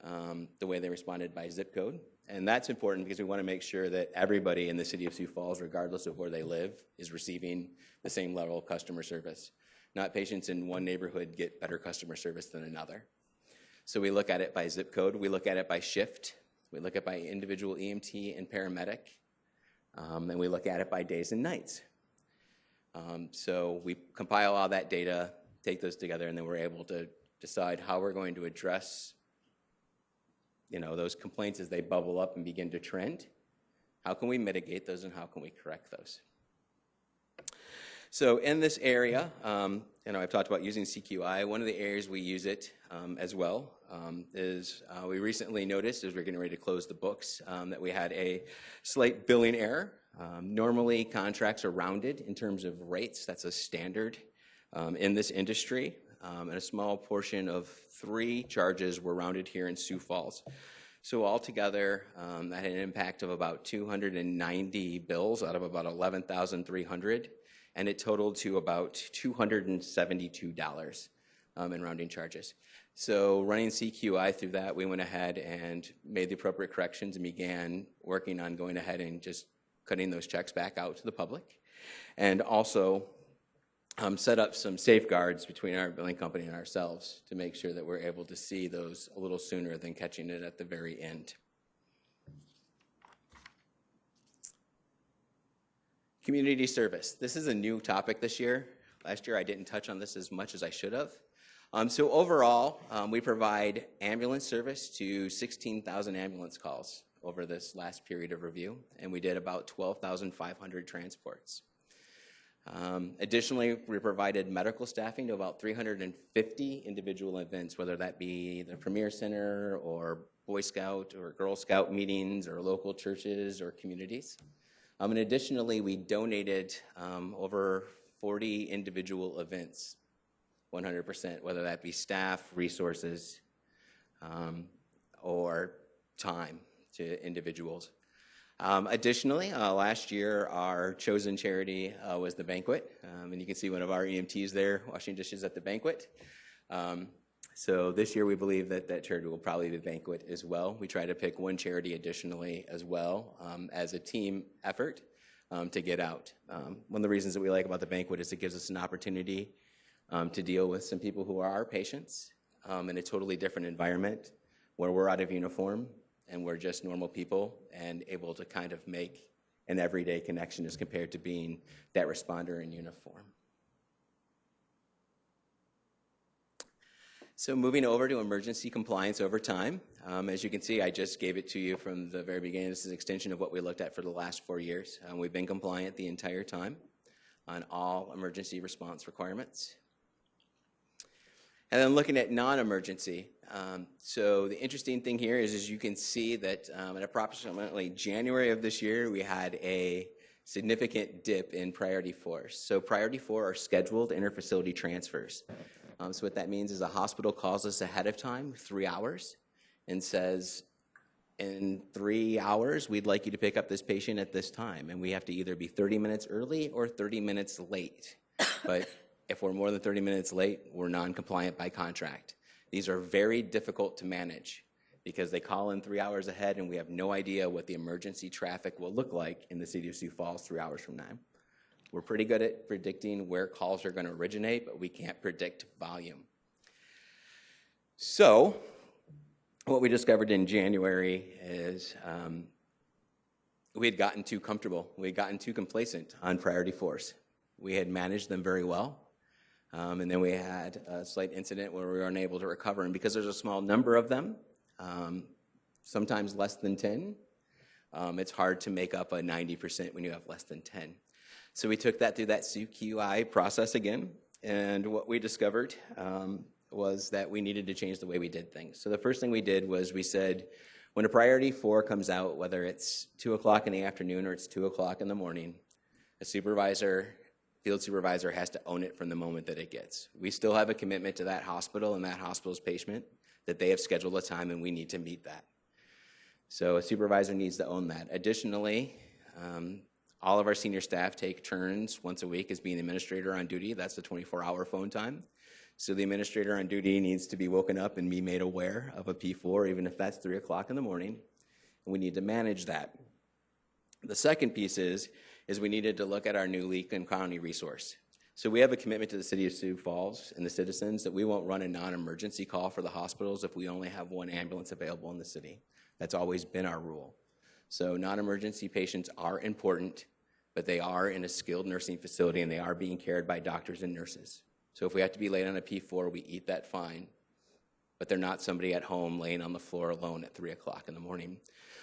[SPEAKER 8] the way they responded by zip code. And that's important because we want to make sure that everybody in the city of Sioux Falls, regardless of where they live, is receiving the same level of customer service. Not patients in one neighborhood get better customer service than another. So we look at it by zip code. We look at it by shift. We look at it by individual EMT and paramedic. And we look at it by days and nights. So we compile all that data, take those together, and then we're able to decide how we're going to address those complaints as they bubble up and begin to trend. How can we mitigate those and how can we correct those? So in this area, I've talked about using CQI. One of the areas we use it as well is we recently noticed as we're getting ready to close the books that we had a slight billing error. Normally, contracts are rounded in terms of rates. That's a standard in this industry. And a small portion of 3 charges were rounded here in Sioux Falls. So altogether, that had an impact of about 290 bills out of about 11,300, and it totaled to about $272 in rounding charges. So running CQI through that, we went ahead and made the appropriate corrections and began working on going ahead and just cutting those checks back out to the public, and also set up some safeguards between our billing company and ourselves to make sure that we're able to see those a little sooner than catching it at the very end. Community service. This is a new topic this year. Last year I didn't touch on this as much as I should have. So overall, we provide ambulance service to 16,000 ambulance calls over this last period of review, and we did about 12,500 transports. Additionally, we provided medical staffing to about 350 individual events, whether that be the Premier Center or Boy Scout or Girl Scout meetings or local churches or communities. And additionally, we donated over 40 individual events, 100%, whether that be staff, resources, or time to individuals. Additionally, last year, our chosen charity was the banquet, and you can see one of our EMTs there washing dishes at the banquet. So this year, we believe that that charity will probably be the banquet as well. We try to pick one charity additionally as well as a team effort to get out. One of the reasons that we like about the banquet is it gives us an opportunity to deal with some people who are our patients in a totally different environment where we're out of uniform and we're just normal people and able to kind of make an everyday connection as compared to being that responder in uniform. So moving over to emergency compliance over time. As you can see, I just gave it to you from the very beginning. This is an extension of what we looked at for the last 4 years. We've been compliant the entire time on all emergency response requirements. And then looking at non-emergency. So the interesting thing here is you can see that in approximately January of this year, we had a significant dip in priority 4. So priority 4 are scheduled interfacility transfers. So what that means is a hospital calls us ahead of time, 3 hours, and says, in 3 hours, we'd like you to pick up this patient at this time. And we have to either be 30 minutes early or 30 minutes late. But if we're more than 30 minutes late, we're non-compliant by contract. These are very difficult to manage because they call in 3 hours ahead and we have no idea what the emergency traffic will look like in the city of Sioux Falls 3 hours from now. We're pretty good at predicting where calls are going to originate, but we can't predict volume. So what we discovered in January is we had gotten too comfortable. We had gotten too complacent on priority 4s. We had managed them very well. And then we had a slight incident where we were unable to recover. And because there's a small number of them, sometimes less than 10, it's hard to make up a 90% when you have less than 10. So we took that through that CQI process again. And what we discovered was that we needed to change the way we did things. So the first thing we did was we said, when a priority 4 comes out, whether it's 2 o'clock in the afternoon or it's 2 o'clock in the morning, a supervisor, field supervisor has to own it from the moment that it gets. We still have a commitment to that hospital and that hospital's patient that they have scheduled a time and we need to meet that. So a supervisor needs to own that. Additionally, all of our senior staff take turns once a week as being the administrator on duty. That's the 24-hour phone time. So the administrator on duty needs to be woken up and be made aware of a P4, even if that's 3 o'clock in the morning, and we need to manage that. The second piece is we needed to look at our new Lincoln County resource. So we have a commitment to the city of Sioux Falls and the citizens that we won't run a non-emergency call for the hospitals if we only have one ambulance available in the city. That's always been our rule. So non-emergency patients are important, but they are in a skilled nursing facility and they are being cared by doctors and nurses. So if we have to be late on a P4, we eat that fine, but they're not somebody at home laying on the floor alone at 3 o'clock in the morning.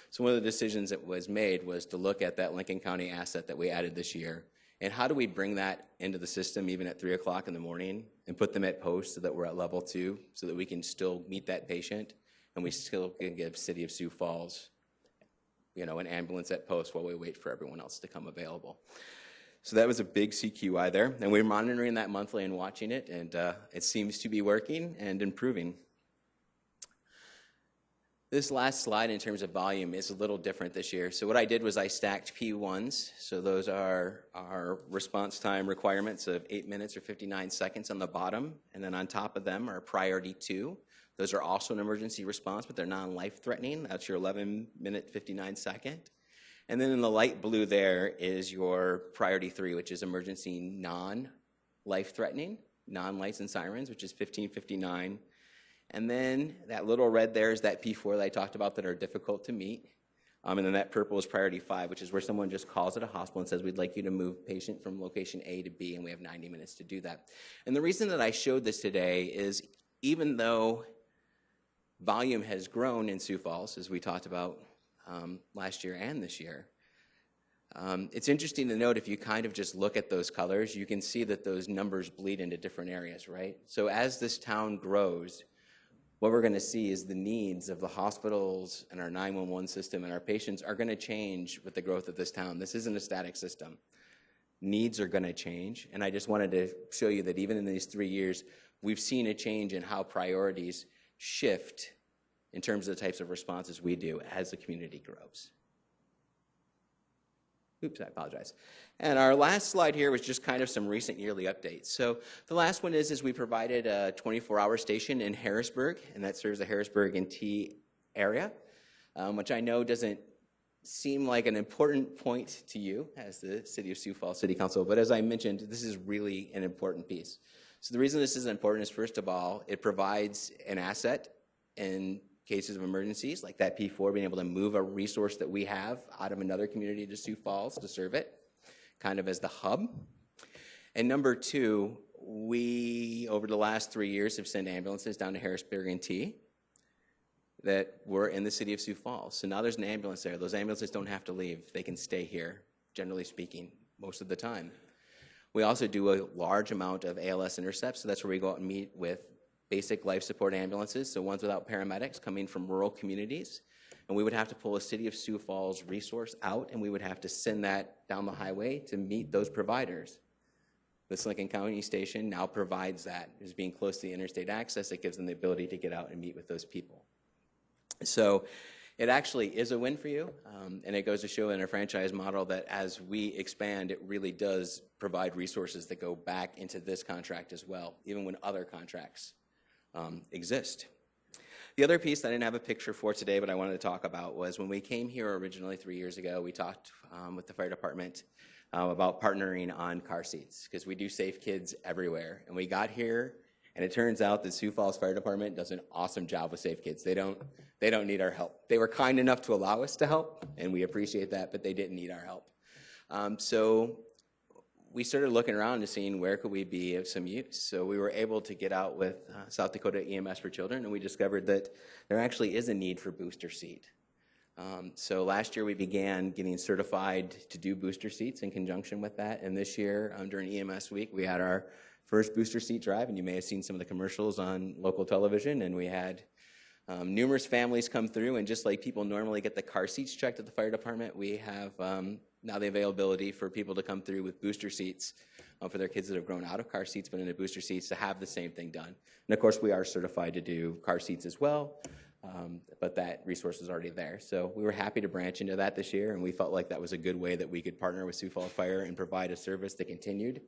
[SPEAKER 8] So one of the decisions that was made was to look at that Lincoln County asset that we added this year, and how do we bring that into the system even at 3 o'clock in the morning and put them at post so that we're at level 2 so that we can still meet that patient and we still can give City of Sioux Falls, an ambulance at post while we wait for everyone else to come available. So that was a big CQI there, and we're monitoring that monthly and watching it, and it seems to be working and improving. This last slide in terms of volume is a little different this year. So what I did was I stacked P1s. So those are our response time requirements of 8 minutes or 59 seconds on the bottom. And then on top of them are priority 2. Those are also an emergency response, but they're non-life threatening. That's your 11 minute, 59 second. And then in the light blue there is your priority 3, which is emergency non-life threatening, non-lights and sirens, which is 15:59. And then that little red there is that P4 that I talked about that are difficult to meet. And then that purple is priority 5, which is where someone just calls at a hospital and says, we'd like you to move patient from location A to B, and we have 90 minutes to do that. And the reason that I showed this today is even though volume has grown in Sioux Falls, as we talked about last year and this year, it's interesting to note if you kind of just look at those colors, you can see that those numbers bleed into different areas, right? So as this town grows, what we're going to see is the needs of the hospitals and our 911 system and our patients are going to change with the growth of this town. This isn't a static system. Needs are going to change, and I just wanted to show you that even in these 3 years, we've seen a change in how priorities shift in terms of the types of responses we do as the community grows. Oops, I apologize. And our last slide here was just kind of some recent yearly updates. So the last one is we provided a 24-hour station in Harrisburg, and that serves the Harrisburg and T area, which I know doesn't seem like an important point to you as the City of Sioux Falls City Council, but as I mentioned, this is really an important piece. So the reason this is important is, first of all, it provides an asset in cases of emergencies, like that P4, being able to move a resource that we have out of another community to Sioux Falls to serve it, kind of as the hub. And number 2, we, over the last 3 years, have sent ambulances down to Harrisburg and T that were in the city of Sioux Falls. So now there's an ambulance there. Those ambulances don't have to leave. They can stay here, generally speaking, most of the time. We also do a large amount of ALS intercepts, so that's where we go out and meet with basic life support ambulances, so ones without paramedics coming from rural communities. And we would have to pull a City of Sioux Falls resource out, and we would have to send that down the highway to meet those providers. This Lincoln County station now provides that. As being close to the interstate access, it gives them the ability to get out and meet with those people. So it actually is a win for you, and it goes to show in our franchise model that as we expand, it really does provide resources that go back into this contract as well, even when other contracts exist. The other piece that I didn't have a picture for today, but I wanted to talk about was when we came here originally 3 years ago, we talked with the fire department about partnering on car seats, because we do Safe Kids everywhere. And we got here, and it turns out the Sioux Falls Fire Department does an awesome job with Safe Kids. They don't need our help. They were kind enough to allow us to help, and we appreciate that, but they didn't need our help. So we started looking around and seeing where could we be of some use. So we were able to get out with South Dakota EMS for Children, and we discovered that there actually is a need for booster seat. So last year we began getting certified to do booster seats in conjunction with that, and this year during EMS week we had our first booster seat drive, and you may have seen some of the commercials on local television, and we had numerous families come through, and just like people normally get the car seats checked at the fire department, we have now the availability for people to come through with booster seats for their kids that have grown out of car seats but into booster seats to have the same thing done. And of course we are certified to do car seats as well, but that resource is already there. So we were happy to branch into that this year, and we felt like that was a good way that we could partner with Sioux Falls Fire and provide a service that continued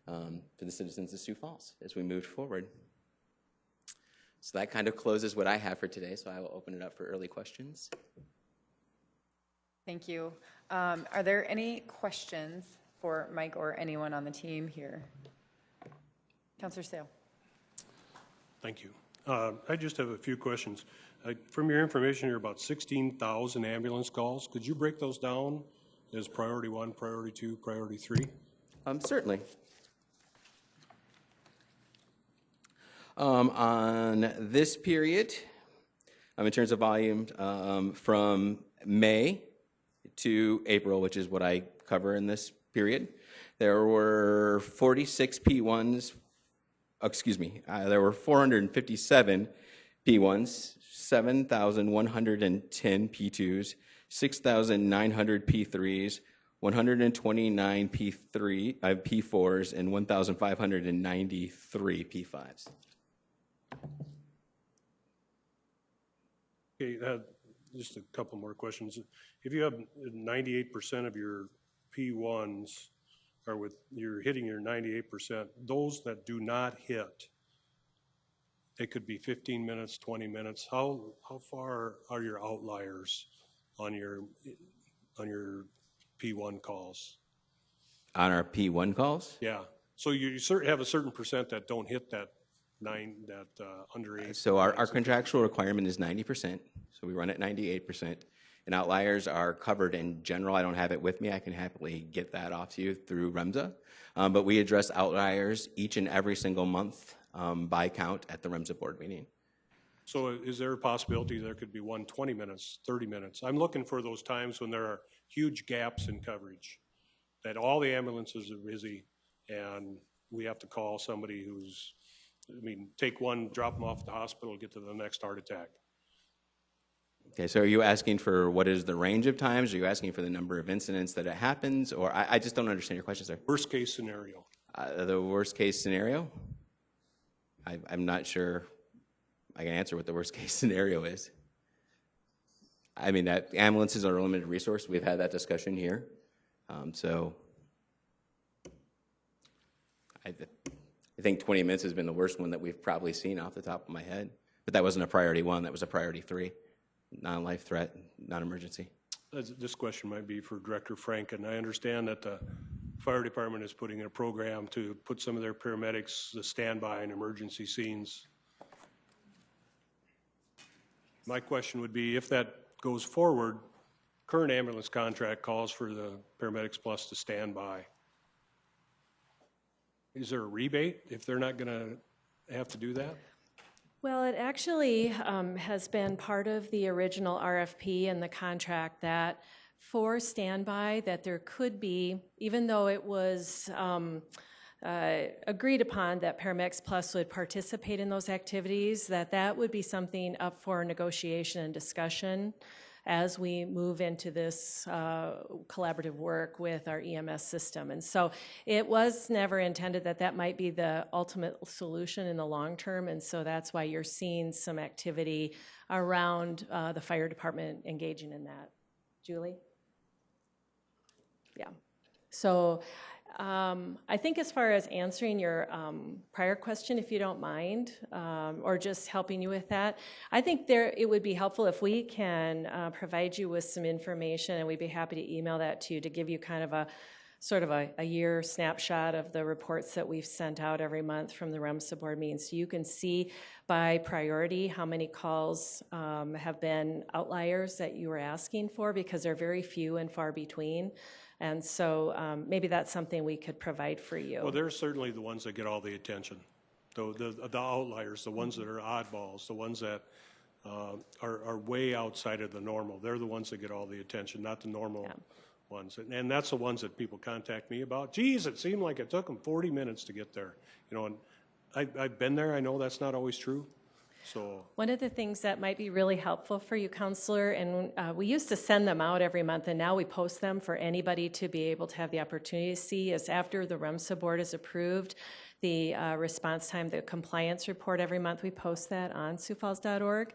[SPEAKER 8] for the citizens of Sioux Falls as we moved forward. So that kind of closes what I have for today, so I will open it up for early questions.
[SPEAKER 2] Thank you. Are there any questions for Mike or anyone on the team here? Councilor Sale.
[SPEAKER 9] Thank you. I just have a few questions. From your information here, about 16,000 ambulance calls. Could you break those down as priority 1, priority 2, priority 3?
[SPEAKER 8] Certainly. On this period, in terms of volume, from May to April, which is what I cover in this period, there were 46 P1s, there were 457 P1s, 7,110 P2s, 6,900 P3s, 129 P4s, and 1,593 P5s.
[SPEAKER 9] Okay, just a couple more questions. If you have 98% of your P1s are you're hitting your 98%, those that do not hit, they could be 15 minutes, 20 minutes. How far are your outliers on your P1 calls?
[SPEAKER 8] On our P1 calls?
[SPEAKER 9] Yeah. So you have a certain percent that don't hit that under 8.
[SPEAKER 8] So our contractual requirement is 90%. So we run at 98%. And outliers are covered in general. I don't have it with me. I can happily get that off to you through REMSA. But we address outliers each and every single month by count at the REMSA board meeting.
[SPEAKER 9] So is there a possibility there could be 20 minutes, 30 minutes? I'm looking for those times when there are huge gaps in coverage, that all the ambulances are busy and we have to call somebody who's, take one, drop them off at the hospital, get to the next heart attack.
[SPEAKER 8] Okay, so are you asking for what is the range of times? Are you asking for the number of incidents that it happens? Or I just don't understand your question, sir.
[SPEAKER 9] Worst case scenario.
[SPEAKER 8] The worst case scenario? I'm not sure I can answer what the worst case scenario is. That ambulances are a limited resource. We've had that discussion here. So I think 20 minutes has been the worst one that we've probably seen off the top of my head. But that wasn't a priority 1, that was a priority 3. Non-life threat, non-emergency.
[SPEAKER 9] This question might be for Director Franken. I understand that the fire department is putting in a program to put some of their paramedics to standby in emergency scenes. My question would be, if that goes forward, current ambulance contract calls for the paramedics plus to stand by. Is there a rebate if they're not going to have to do that?
[SPEAKER 7] Well, it actually has been part of the original RFP and the contract that for standby that there could be, even though it was agreed upon that Paramedics Plus would participate in those activities, that would be something up for negotiation and discussion as we move into this collaborative work with our EMS system. And so it was never intended that might be the ultimate solution in the long term, and so that's why you're seeing some activity around the fire department engaging in that. Julie? Yeah. So I think as far as answering your prior question, if you don't mind, or just helping you with that, I think it would be helpful if we can provide you with some information, and we'd be happy to email that to you to give you kind of a sort of a year snapshot of the reports that we've sent out every month from the REMSA board meetings. So you can see by priority how many calls have been outliers that you were asking for, because they're very few and far between. And so maybe that's something we could provide for you.
[SPEAKER 9] Well, they're certainly the ones that get all the attention. The outliers, the ones that are oddballs, the ones that are way outside of the normal. They're the ones that get all the attention, not the normal ones. And that's the ones that people contact me about. Geez, it seemed like it took them 40 minutes to get there. You know, and I've been there. I know that's not always true. So
[SPEAKER 7] one of the things that might be really helpful for you, Counselor, and we used to send them out every month, and now we post them for anybody to be able to have the opportunity to see, is after the REMSA board is approved, the response time, the compliance report every month, we post that on SiouxFalls.org.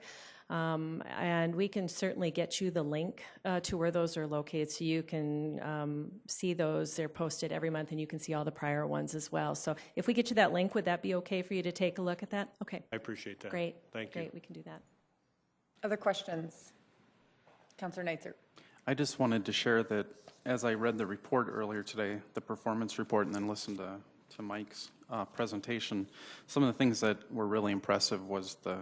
[SPEAKER 7] And we can certainly get you the link to where those are located, so you can see those. They're posted every month, and you can see all the prior ones as well. So if we get you that link, would that be okay for you to take a look at that? Okay.
[SPEAKER 9] I appreciate that.
[SPEAKER 7] Great.
[SPEAKER 9] Thank you.
[SPEAKER 7] Great, we can do that.
[SPEAKER 2] Other questions? Councilor Neitzer.
[SPEAKER 10] I just wanted to share that as I read the report earlier today, the performance report, and then listened to Mike's presentation, some of the things that were really impressive was the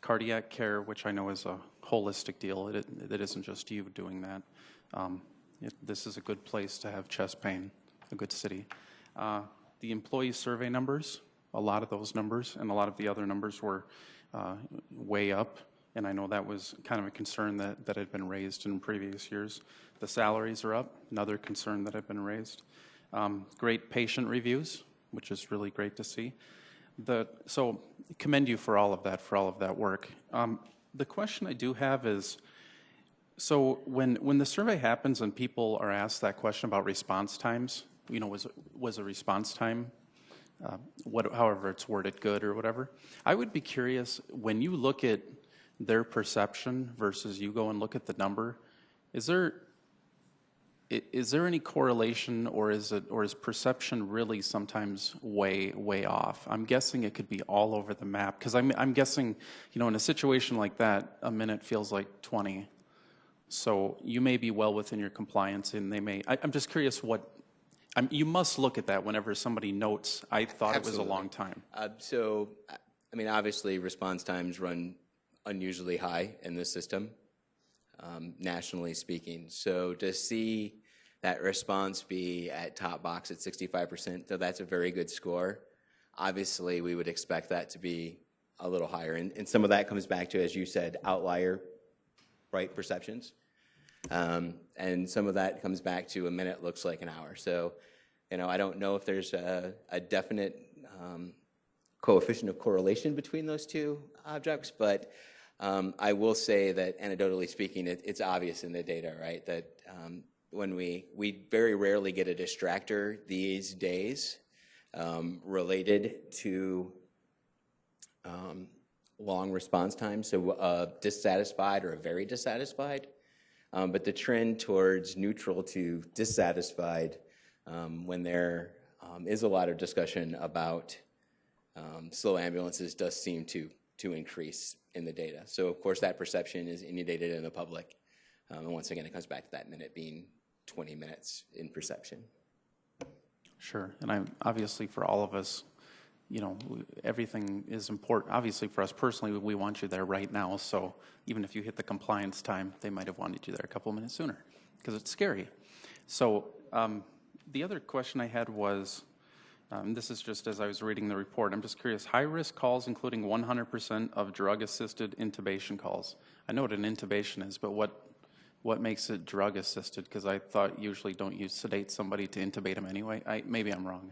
[SPEAKER 10] cardiac care, which I know is a holistic deal. It isn't just you doing that. This is a good place to have chest pain, a good city. The employee survey numbers, a lot of those numbers and a lot of the other numbers were way up, and I know that was kind of a concern that had been raised in previous years. The salaries are up, another concern that had been raised. Great patient reviews, which is really great to see. So commend you for all of that work. The question I do have is, so when the survey happens and people are asked that question about response times, you know, was a response time, however it's worded, good or whatever, I would be curious, when you look at their perception versus you go and look at the number, is there any correlation, or is perception really sometimes way off? I'm guessing it could be all over the map, because I'm guessing, you know, in a situation like that, a minute feels like 20. So you may be well within your compliance, and they may. I'm just curious you must look at that whenever somebody notes, I thought Absolutely. It was a long time.
[SPEAKER 8] So, I mean, obviously response times run unusually high in this system, nationally speaking. So to see that response be at top box at 65%, so that's a very good score. Obviously, we would expect that to be a little higher. And some of that comes back to, as you said, outlier, right, perceptions. And some of that comes back to a minute looks like an hour. So, you know, I don't know if there's a definite coefficient of correlation between those two objects, but I will say that anecdotally speaking, it's obvious in the data, right, that when we very rarely get a distractor these days related to long response times, so dissatisfied or very dissatisfied. But the trend towards neutral to dissatisfied, when there is a lot of discussion about slow ambulances, does seem to increase in the data. So of course that perception is inundated in the public. And once again, it comes back to that minute being 20 minutes in perception.
[SPEAKER 10] Sure, and obviously for all of us, you know, everything is important. Obviously for us personally, we want you there right now, so even if you hit the compliance time, they might have wanted you there a couple of minutes sooner, because it's scary. So the other question I had was, this is just as I was reading the report, I'm just curious, high-risk calls including 100% of drug-assisted intubation calls. I know what an intubation is, but what makes it drug-assisted? Because I thought usually don't you sedate somebody to intubate them anyway? Maybe I'm wrong.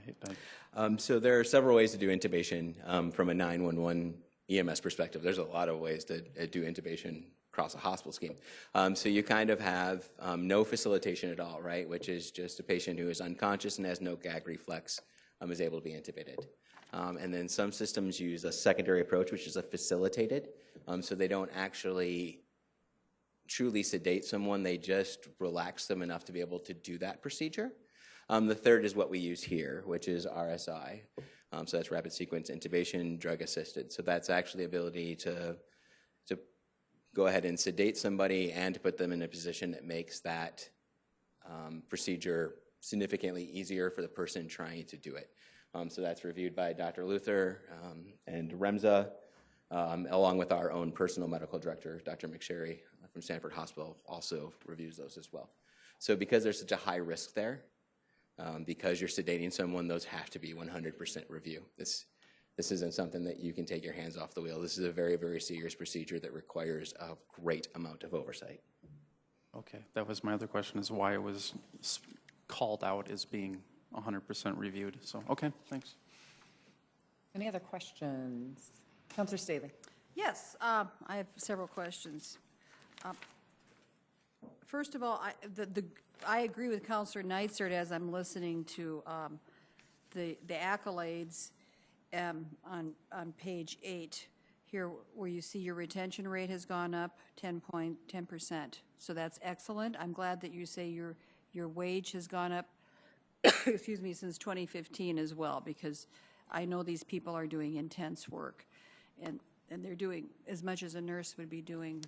[SPEAKER 8] So there are several ways to do intubation from a 911 EMS perspective. There's a lot of ways to do intubation across a hospital scheme. So you kind of have no facilitation at all, right, which is just a patient who is unconscious and has no gag reflex is able to be intubated. And then some systems use a secondary approach, which is a facilitated, so they don't actually truly sedate someone, they just relax them enough to be able to do that procedure. The third is what we use here, which is RSI. So that's rapid sequence intubation, drug assisted. So that's actually the ability to go ahead and sedate somebody and to put them in a position that makes that procedure significantly easier for the person trying to do it. So that's reviewed by Dr. Luther and REMSA, along with our own personal medical director, Dr. McSherry from Stanford Hospital, also reviews those as well. So because there's such a high risk there, because you're sedating someone, those have to be 100% review. This isn't something that you can take your hands off the wheel. This is a very, very serious procedure that requires a great amount of oversight.
[SPEAKER 10] Okay, that was my other question, is why it was called out as being 100% reviewed. So, okay, thanks.
[SPEAKER 2] Any other questions? Counselor Staley.
[SPEAKER 1] Yes, I have several questions. First of all, I agree with Counselor Neitzer as I'm listening to the accolades on page 8 here, where you see your retention rate has gone up 10%. So that's excellent. I'm glad that you say your wage has gone up, excuse me, since 2015 as well, because I know these people are doing intense work, and they're doing as much as a nurse would be doing,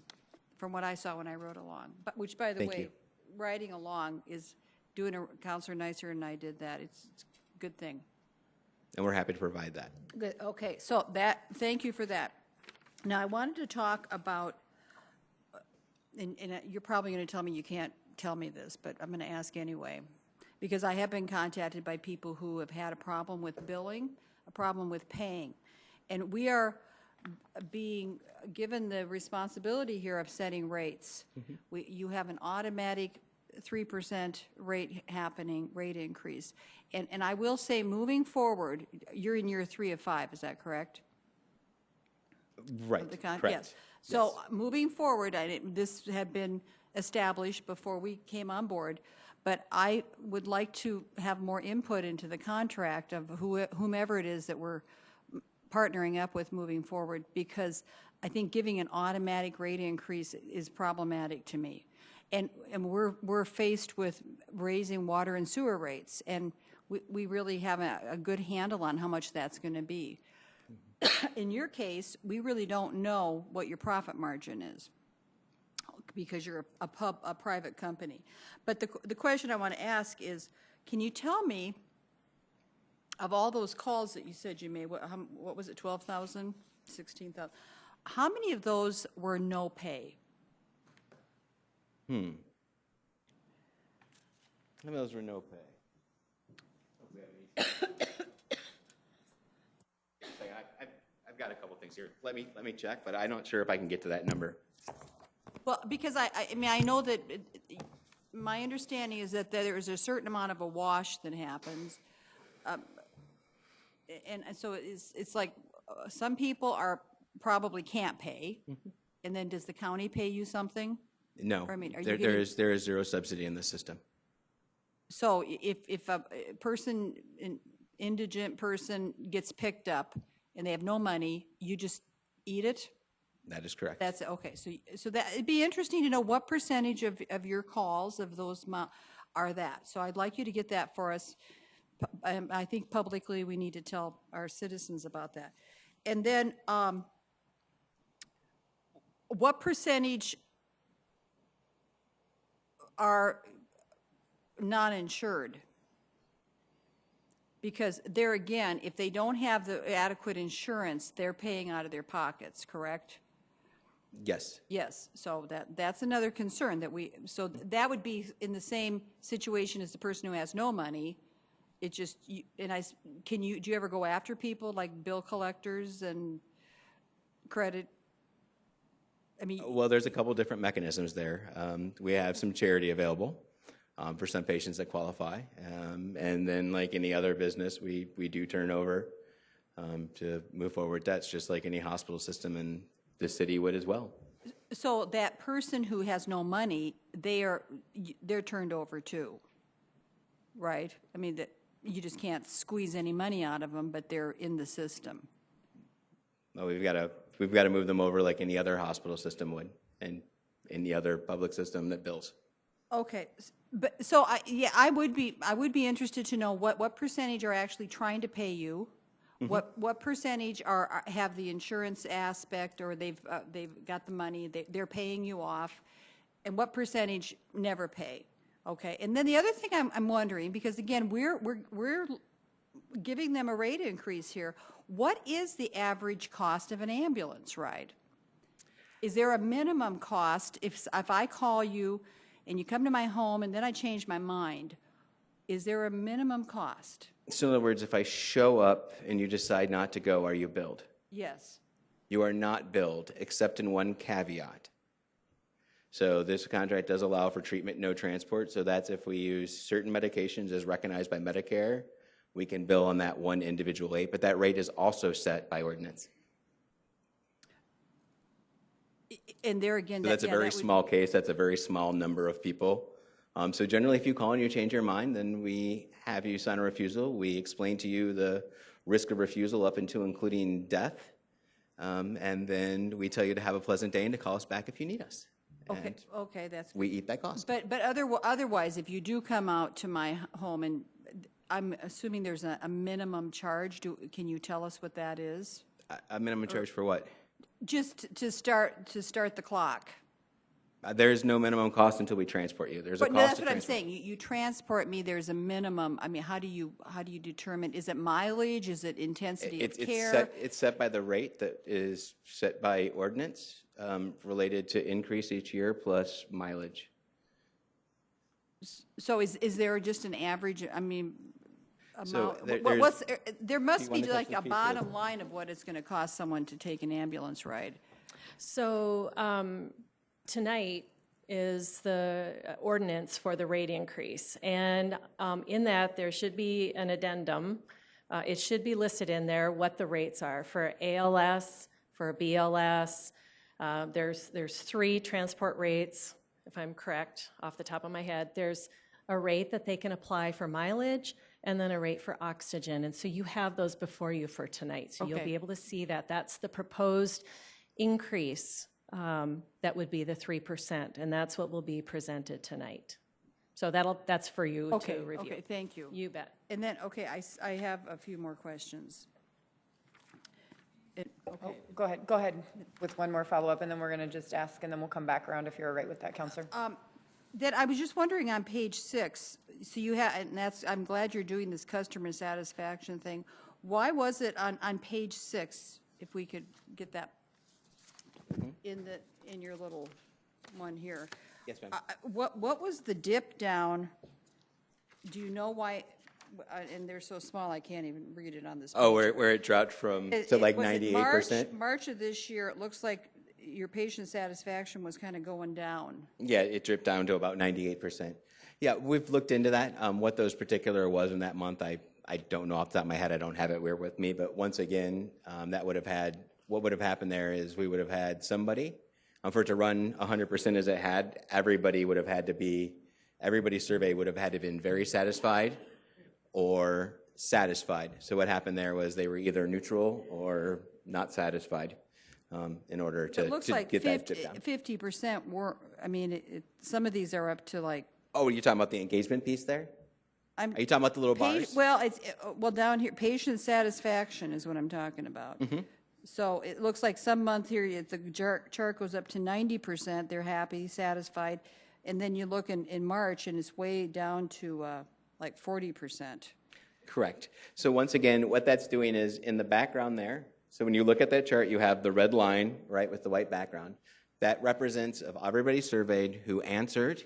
[SPEAKER 1] from what I saw when I rode along. But which, by the
[SPEAKER 8] Thank
[SPEAKER 1] way,
[SPEAKER 8] you.
[SPEAKER 1] riding along is doing a, Counselor Neitzer and I did that. It's a good thing.
[SPEAKER 8] And we're happy to provide that.
[SPEAKER 1] Good. Okay, so thank you for that. Now, I wanted to talk about, and you're probably going to tell me you can't tell me this, but I'm going to ask anyway, because I have been contacted by people who have had a problem with billing, a problem with paying, and we are being given the responsibility here of setting rates. You have an automatic 3% rate increase. And I will say, moving forward, you're in year 3 of 5, is that correct?
[SPEAKER 8] Right, correct.
[SPEAKER 1] Yes. So moving forward, this had been established before we came on board, but I would like to have more input into the contract of whomever it is that we're partnering up with moving forward, because I think giving an automatic rate increase is problematic to me. And we're faced with raising water and sewer rates, and we really have a good handle on how much that's going to be. In your case, we really don't know what your profit margin is, because you're a private company. But the question I want to ask is, can you tell me, of all those calls that you said you made, what was it, 12,000, 16,000? How many of those were no pay?
[SPEAKER 8] How many of those were no pay? I've got a couple things here. Let me check, but I'm not sure if I can get to that number.
[SPEAKER 1] Well, because I mean, I know that my understanding is that there is a certain amount of a wash that happens. And so it's like some people probably can't pay, and then does the county pay you something?
[SPEAKER 8] No,
[SPEAKER 1] Or, I mean,
[SPEAKER 8] there is zero subsidy in the system.
[SPEAKER 1] So if a person, an indigent person, gets picked up and they have no money, you just eat it?
[SPEAKER 8] That is correct.
[SPEAKER 1] That's okay. So that it'd be interesting to know what percentage of your calls of those are that. So I'd like you to get that for us. I think publicly we need to tell our citizens about that. And then what percentage are non-insured? Because there again, if they don't have the adequate insurance, they're paying out of their pockets, correct?
[SPEAKER 8] Yes.
[SPEAKER 1] Yes, so that's another concern that so that would be in the same situation as the person who has no money. It just, do you ever go after people like bill collectors and credit? I mean,
[SPEAKER 8] Well, there's a couple different mechanisms there. We have some charity available for some patients that qualify. And then like any other business, we do turn over to move forward debts, just like any hospital system in the city would as well.
[SPEAKER 1] so that person who has no money, they're turned over too, right? I mean, that you just can't squeeze any money out of them, but they're in the system.
[SPEAKER 8] Well, we've got to move them over like any other hospital system would, and any other public system that bills.
[SPEAKER 1] Okay, but, so I would be interested to know what percentage are actually trying to pay you? What percentage have the insurance aspect, or they've got the money, they're paying you off? And what percentage never pay? Okay, and then the other thing I'm wondering, because again, we're giving them a rate increase here. What is the average cost of an ambulance ride? Is there a minimum cost if I call you and you come to my home and then I change my mind? Is there a minimum cost?
[SPEAKER 8] So in other words, if I show up and you decide not to go, are you billed?
[SPEAKER 1] Yes.
[SPEAKER 8] You are not billed, except in one caveat. So this contract does allow for treatment, no transport. So that's if we use certain medications as recognized by Medicare, we can bill on that one individual rate, but that rate is also set by ordinance.
[SPEAKER 1] And there again,
[SPEAKER 8] So that's a very small case. That's a very small number of people. So generally, if you call and you change your mind, then we have you sign a refusal. We explain to you the risk of refusal up into including death. And then we tell you to have a pleasant day and to call us back if you need us.
[SPEAKER 1] Okay, okay, that's.
[SPEAKER 8] We eat that cost.
[SPEAKER 1] But otherwise, if you do come out to my home, and I'm assuming there's a minimum charge, can you tell us what that is?
[SPEAKER 8] A minimum charge for what?
[SPEAKER 1] Just to start the clock.
[SPEAKER 8] There's no minimum cost until we transport you. There's a
[SPEAKER 1] But
[SPEAKER 8] cost
[SPEAKER 1] no, that's
[SPEAKER 8] to
[SPEAKER 1] what I'm
[SPEAKER 8] transport.
[SPEAKER 1] saying. You transport me. There's a minimum. I mean, how do you determine? Is it mileage? Is it intensity of care?
[SPEAKER 8] It's set by the rate that is set by ordinance, related to increase each year plus mileage.
[SPEAKER 1] So is there just an average? I mean,
[SPEAKER 8] So
[SPEAKER 1] amount? There must be
[SPEAKER 8] wanna touch
[SPEAKER 1] like
[SPEAKER 8] this
[SPEAKER 1] a
[SPEAKER 8] piece
[SPEAKER 1] bottom line of what it's going to cost someone to take an ambulance ride.
[SPEAKER 7] So tonight is the ordinance for the rate increase. And in that, there should be an addendum. It should be listed in there what the rates are for ALS, for BLS. There's 3 transport rates, if I'm correct, off the top of my head. There's a rate that they can apply for mileage, and then a rate for oxygen. And so you have those before you for tonight. So you'll
[SPEAKER 1] Okay.
[SPEAKER 7] be able to see that. That's the proposed increase. That would be the 3%, and that's what will be presented tonight. So that's for you
[SPEAKER 1] Okay,
[SPEAKER 7] to review.
[SPEAKER 1] okay, thank you.
[SPEAKER 7] You bet.
[SPEAKER 1] And then, okay, I have a few more questions. Okay.
[SPEAKER 2] Go ahead with one more follow-up, and then we're going to just ask, and then we'll come back around if you're all right with that, Counselor.
[SPEAKER 1] That I was just wondering on page 6, so you have, and I'm glad you're doing this customer satisfaction thing. Why was it on page 6, if we could get that in your little one here?
[SPEAKER 8] Yes, ma'am.
[SPEAKER 1] What was the dip down? Do you know why? And they're so small, I can't even read it on this.
[SPEAKER 8] Oh,
[SPEAKER 1] page.
[SPEAKER 8] where it dropped from to like
[SPEAKER 1] Was it
[SPEAKER 8] 98%?
[SPEAKER 1] March of this year, it looks like your patient satisfaction was kind of going down.
[SPEAKER 8] Yeah, it dripped down to about 98%. Yeah, we've looked into that. What those particular was in that month, I don't know off the top of my head. I don't have it here with me. But once again, that would have had, what would have happened there is we would have had somebody, for it to run 100% as it had, everybody's survey would have had to have been very satisfied or satisfied. So what happened there was they were either neutral or not satisfied. In order to
[SPEAKER 1] It looks like
[SPEAKER 8] get that dip down.
[SPEAKER 1] 50% were, I mean, some of these are up to like.
[SPEAKER 8] Oh, are you talking about the engagement piece there? Are you talking about the little bars?
[SPEAKER 1] Well, down here, patient satisfaction is what I'm talking about.
[SPEAKER 8] Mm-hmm.
[SPEAKER 1] So it looks like some month here, the chart goes up to 90%, they're happy, satisfied, and then you look in March, and it's way down to like 40%.
[SPEAKER 8] Correct. So once again, what that's doing is in the background there, so when you look at that chart, you have the red line, right, with the white background. That represents of everybody surveyed who answered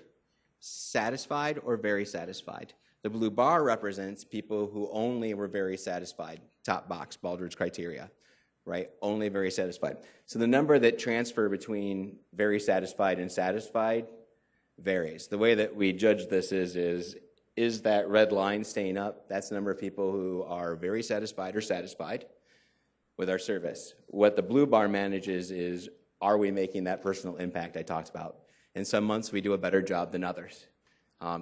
[SPEAKER 8] satisfied or very satisfied. The blue bar represents people who only were very satisfied, top box, Baldrige criteria, right? Only very satisfied. So the number that transfer between very satisfied and satisfied varies. The way that we judge this is that red line staying up? That's the number of people who are very satisfied or satisfied with our service. What the blue bar manages is, are we making that personal impact I talked about? In some months, we do a better job than others.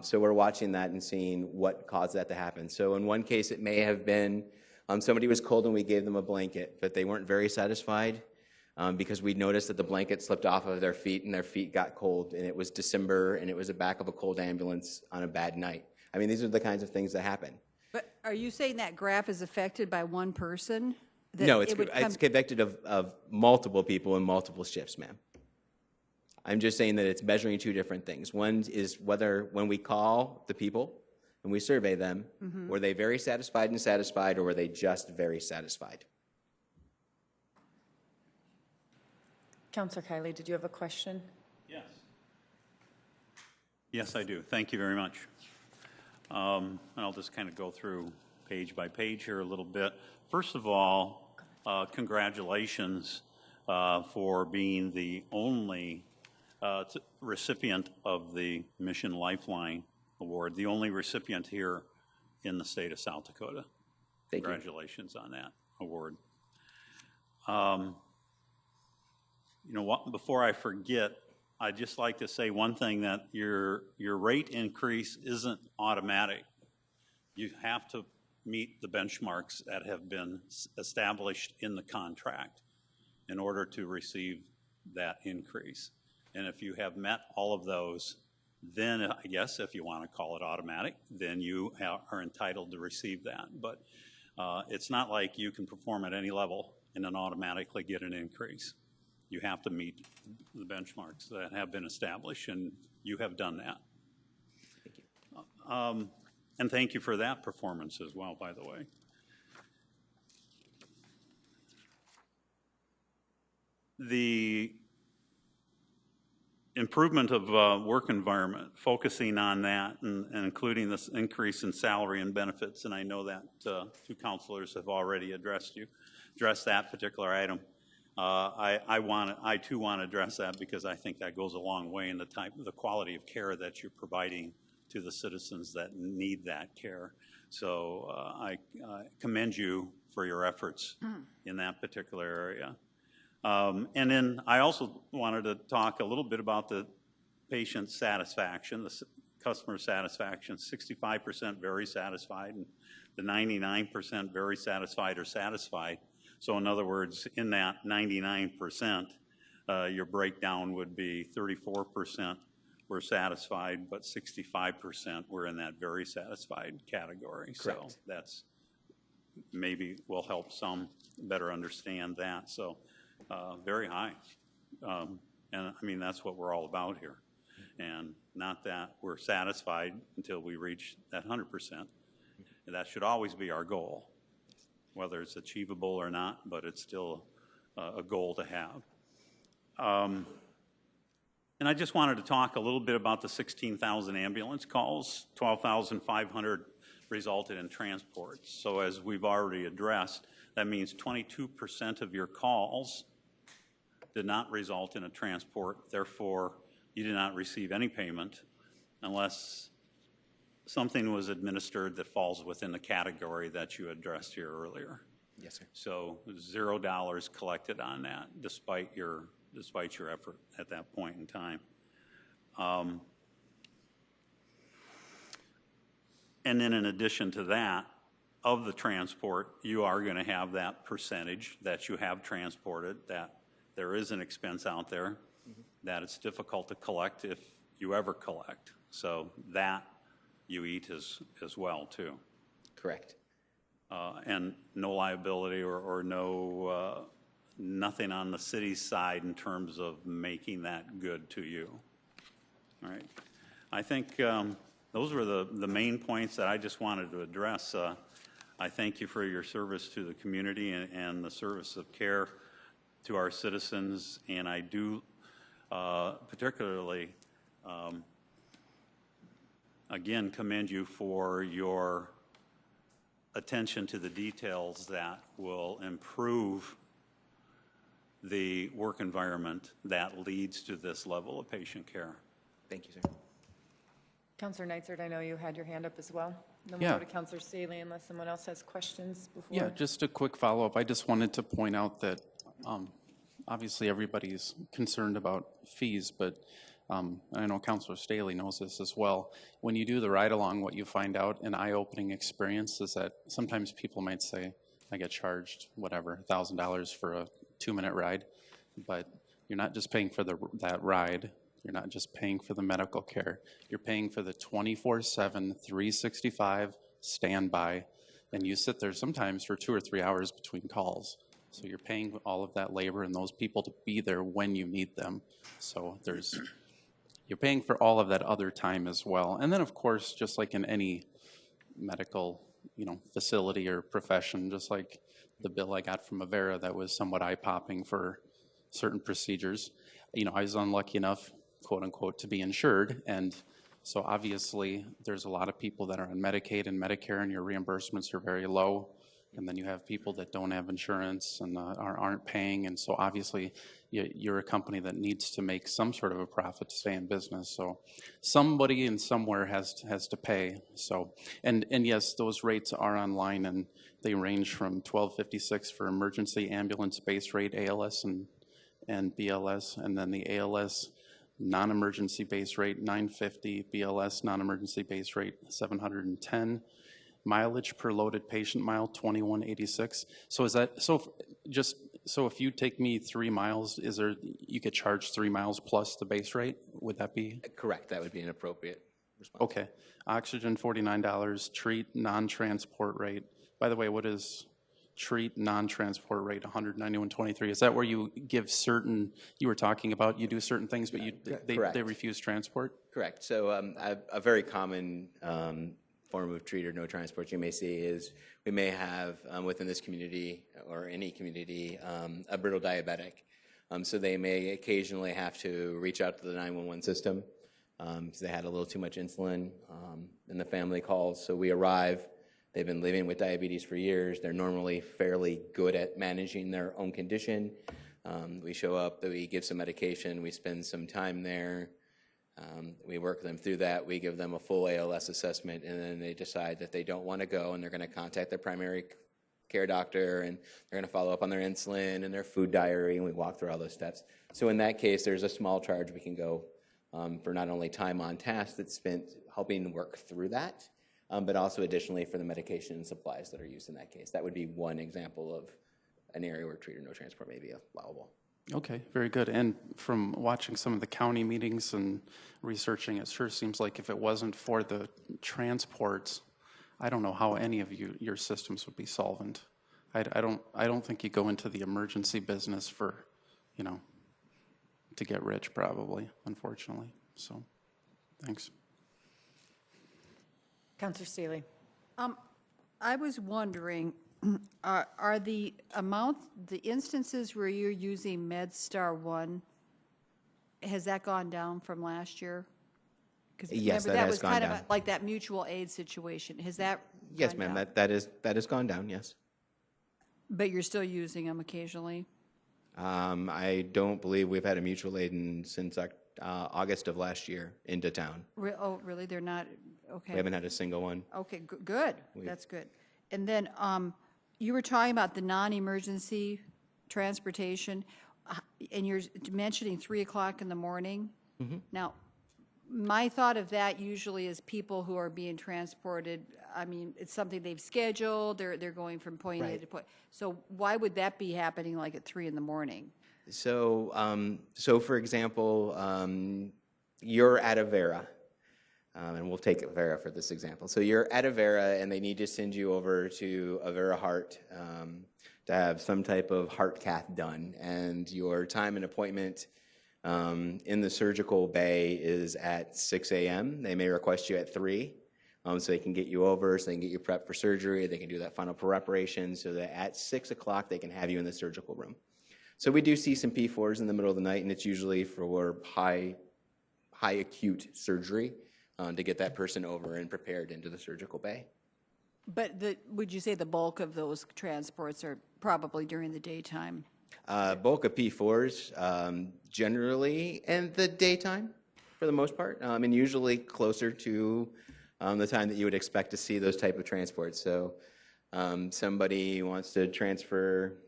[SPEAKER 8] So we're watching that and seeing what caused that to happen. So in one case, it may have been somebody was cold and we gave them a blanket, but they weren't very satisfied. because we noticed that the blanket slipped off of their feet and their feet got cold, and it was December and it was the back of a cold ambulance on a bad night. I mean, these are the kinds of things that happen.
[SPEAKER 1] But are you saying that graph is affected by one person? That
[SPEAKER 8] No,
[SPEAKER 1] it would come-
[SPEAKER 8] it's convected of multiple people in multiple shifts, ma'am. I'm just saying that it's measuring two different things. One is whether when we call the people and we survey them, were they very satisfied and satisfied, or were they just very satisfied?
[SPEAKER 2] Counselor Kiley, did you have a question?
[SPEAKER 6] Yes. Yes, I do. Thank you very much. And I'll just kind of go through page by page here a little bit. First of all, congratulations for being the only recipient of the Mission Lifeline Award, the only recipient here in the state of South Dakota.
[SPEAKER 8] Thank you.
[SPEAKER 6] Congratulations on that award. You know what, before I forget, I'd just like to say one thing, that your rate increase isn't automatic. You have to meet the benchmarks that have been established in the contract in order to receive that increase. And if you have met all of those, then I guess if you want to call it automatic, then you are entitled to receive that. But it's not like you can perform at any level and then automatically get an increase. You have to meet the benchmarks that have been established, and you have done that.
[SPEAKER 8] Thank you.
[SPEAKER 6] And thank you for that performance as well, by the way. The improvement of work environment, focusing on that and including this increase in salary and benefits, and I know that two counselors have already addressed that particular item. I too want to address that, because I think that goes a long way in the quality of care that you're providing to the citizens that need that care. So I commend you for your efforts in that particular area. And then I also wanted to talk a little bit about the patient satisfaction, the customer satisfaction. 65% very satisfied, and the 99% very satisfied or satisfied. So in other words, in that 99%, your breakdown would be 34% were satisfied, but 65% were in that very satisfied category.
[SPEAKER 8] Correct.
[SPEAKER 6] So that's maybe will help some better understand that. So very high. And I mean, that's what we're all about here. And not that we're satisfied until we reach that 100%. And that should always be our goal, whether it's achievable or not, but it's still a goal to have. And I just wanted to talk a little bit about the 16,000 ambulance calls. 12,500 resulted in transports. So as we've already addressed, that means 22% of your calls did not result in a transport. Therefore, you did not receive any payment unless something was administered that falls within the category that you addressed here earlier.
[SPEAKER 8] Yes, sir.
[SPEAKER 6] So $0 collected on that, despite your effort at that point in time. And then in addition to that, of the transport, you are going to have that percentage that you have transported, that there is an expense out there, that it's difficult to collect if you ever collect. So that you eat as well, too.
[SPEAKER 8] Correct.
[SPEAKER 6] And no liability or no nothing on the city's side in terms of making that good to you. All right. I think those were the main points that I just wanted to address. I thank you for your service to the community and the service of care to our citizens, and I do particularly again commend you for your attention to the details that will improve the work environment that leads to this level of patient care.
[SPEAKER 8] Thank you, sir.
[SPEAKER 2] Counselor Neitzert, I know you had your hand up as well. Then we'll
[SPEAKER 10] Yeah.
[SPEAKER 2] go to Counselor Staley unless someone else has questions before.
[SPEAKER 10] Yeah, just a quick follow-up. I just wanted to point out that obviously everybody's concerned about fees, but I know Counselor Staley knows this as well. When you do the ride-along, what you find out, an eye-opening experience, is that sometimes people might say, I get charged, whatever, $1,000 for a 2-minute ride. but you're not just paying for that ride. You're not just paying for the medical care. You're paying for the 24/7, 365 standby, and you sit there sometimes for 2 or 3 hours between calls. So you're paying all of that labor and those people to be there when you need them. So you're paying for all of that other time as well. And then, of course, just like in any medical, facility or profession, just like the bill I got from Avera that was somewhat eye-popping for certain procedures. I was unlucky enough, quote unquote, to be insured, and so obviously there's a lot of people that are on Medicaid and Medicare, and your reimbursements are very low. And then you have people that don't have insurance and aren't paying, and so obviously you're a company that needs to make some sort of a profit to stay in business. So somebody and somewhere has to pay. So and yes, those rates are online, and they range from $12.56 for emergency ambulance base rate ALS and BLS, and then the ALS non-emergency base rate $950, BLS non-emergency base rate $710. Mileage per loaded patient mile, $21.86. So is that, so if you take me 3 miles, you could charge 3 miles plus the base rate? Would that be?
[SPEAKER 8] Correct, that would be an appropriate response.
[SPEAKER 10] Okay. Oxygen, $49. Treat, non-transport rate. By the way, what is treat, non-transport rate, $191.23? Is that where you give certain, you were talking about, you do certain things, but they refuse transport?
[SPEAKER 8] Correct. So a very common form of treat or no transport you may see is we may have within this community or any community a brittle diabetic. So they may occasionally have to reach out to the 911 system because they had a little too much insulin, and the family calls. So we arrive. They've been living with diabetes for years. They're normally fairly good at managing their own condition. We show up, we give some medication, we spend some time there. We work them through that. We give them a full ALS assessment, and then they decide that they don't want to go, and they're going to contact their primary care doctor, and they're going to follow up on their insulin and their food diary, and we walk through all those steps. So in that case, there's a small charge we can go for not only time on task that's spent helping work through that, but also additionally for the medication and supplies that are used in that case. That would be one example of an area where treat or no transport may be allowable.
[SPEAKER 10] Okay, very good. And from watching some of the county meetings and researching, it sure seems like if it wasn't for the transports, I don't know how any of your systems would be solvent. I don't think you go into the emergency business for, to get rich, probably, unfortunately. So, thanks.
[SPEAKER 2] Councilor Staley.
[SPEAKER 1] I was wondering, are the instances where you're using MedStar 1, has that gone down from last year? Because
[SPEAKER 8] yes,
[SPEAKER 1] remember,
[SPEAKER 8] that has
[SPEAKER 1] was
[SPEAKER 8] gone
[SPEAKER 1] kind
[SPEAKER 8] down.
[SPEAKER 1] of like that mutual aid situation. Has that
[SPEAKER 8] Yes,
[SPEAKER 1] gone
[SPEAKER 8] ma'am,
[SPEAKER 1] down?
[SPEAKER 8] that has gone down, yes.
[SPEAKER 1] But you're still using them occasionally?
[SPEAKER 8] I don't believe we've had a mutual aid since August of last year into town.
[SPEAKER 1] Oh, really? They're not? Okay.
[SPEAKER 8] We haven't had a single one.
[SPEAKER 1] Okay, good. That's good. And then you were talking about the non-emergency transportation, and you're mentioning 3 o'clock in the morning.
[SPEAKER 8] Mm-hmm.
[SPEAKER 1] Now, my thought of that usually is people who are being transported. I mean, it's something they've scheduled. They're going from point A to point. So why would that be happening like at 3 in the morning?
[SPEAKER 8] So, for example, you're at Avera, and we'll take Avera for this example. So you're at Avera, and they need to send you over to Avera Heart to have some type of heart cath done, and your time and appointment in the surgical bay is at 6 a.m. They may request you at 3, so they can get you over, so they can get you prepped for surgery. They can do that final preparation so that at 6 o'clock they can have you in the surgical room. So we do see some P4s in the middle of the night, and it's usually for high acute surgery to get that person over and prepared into the surgical bay.
[SPEAKER 1] But would you say the bulk of those transports are probably during the daytime?
[SPEAKER 8] Bulk of P4s generally in the daytime for the most part, and usually closer to the time that you would expect to see those type of transports. So somebody wants to transfer,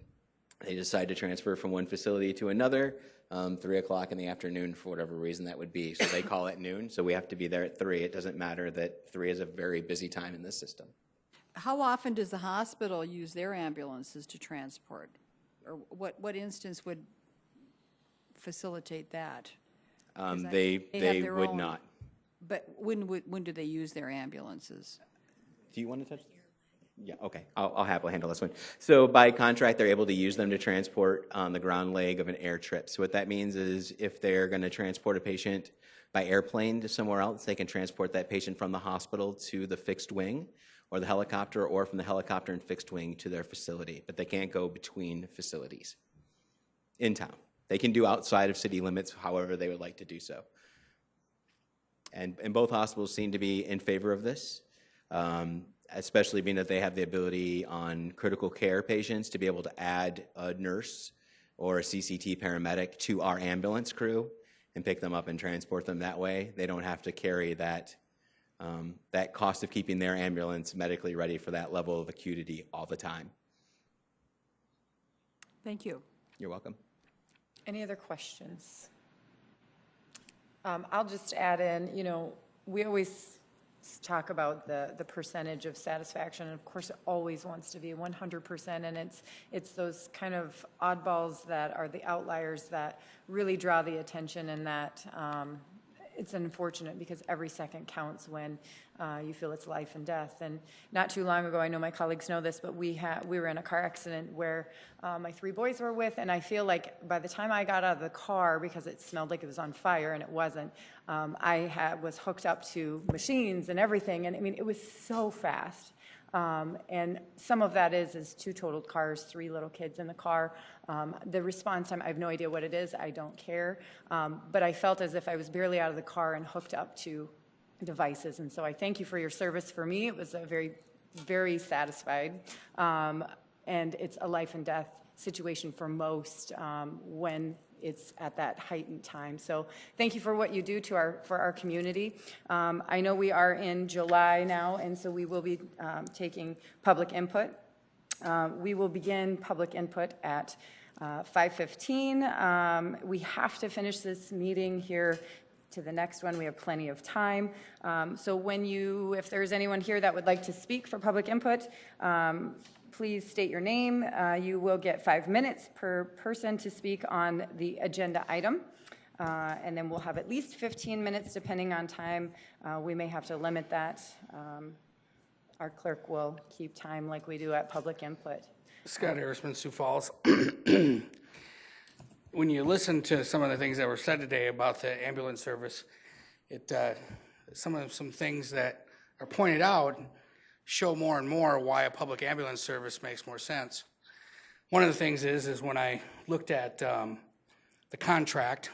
[SPEAKER 8] they decide to transfer from one facility to another, 3 o'clock in the afternoon for whatever reason that would be. So they call it noon, so we have to be there at 3. It doesn't matter that 3 is a very busy time in this system.
[SPEAKER 1] How often does the hospital use their ambulances to transport? Or what instance would facilitate that?
[SPEAKER 8] They
[SPEAKER 1] have their
[SPEAKER 8] would
[SPEAKER 1] own-
[SPEAKER 8] not.
[SPEAKER 1] But when do they use their ambulances?
[SPEAKER 8] Do you want to touch? Yeah, okay. I'll happily handle this one. So by contract, they're able to use them to transport on the ground leg of an air trip. So what that means is if they're going to transport a patient by airplane to somewhere else, they can transport that patient from the hospital to the fixed wing or the helicopter, or from the helicopter and fixed wing to their facility. But they can't go between facilities in town. They can do outside of city limits however they would like to do so. And both hospitals seem to be in favor of this. Especially being that they have the ability on critical care patients to be able to add a nurse or a CCT paramedic to our ambulance crew and pick them up and transport them that way. They don't have to carry that, that cost of keeping their ambulance medically ready for that level of acuity all the time.
[SPEAKER 1] Thank you.
[SPEAKER 8] You're welcome.
[SPEAKER 2] Any other questions? I'll just add in, we always talk about the percentage of satisfaction, and of course it always wants to be 100%, and it's those kind of oddballs that are the outliers that really draw the attention, and that it's unfortunate because every second counts when you feel it's life and death. And not too long ago, I know my colleagues know this, but we were in a car accident where my 3 boys were with, and I feel like by the time I got out of the car, because it smelled like it was on fire, and it wasn't, I was hooked up to machines and everything, and I mean, it was so fast. And some of that is 2 totaled cars, 3 little kids in the car. The response time, I have no idea what it is. I don't care. But I felt as if I was barely out of the car and hooked up to devices. And so I thank you for your service. For me, it was a very, very satisfied. And it's a life and death situation for most when it's at that heightened time. So thank you for what you do for our community. I know we are in July now, and so we will be taking public input. We will begin public input at 5:15. We have to finish this meeting here to the next one. We have plenty of time. So if there's anyone here that would like to speak for public input, please state your name. You will get 5 minutes per person to speak on the agenda item. And then we'll have at least 15 minutes depending on time. We may have to limit that. Our clerk will keep time like we do at public input.
[SPEAKER 11] Scott Harrisman, Sioux Falls. When you listen to some of the things that were said today about the ambulance service, some things that are pointed out show more and more why a public ambulance service makes more sense. One of the things is when I looked at the contract,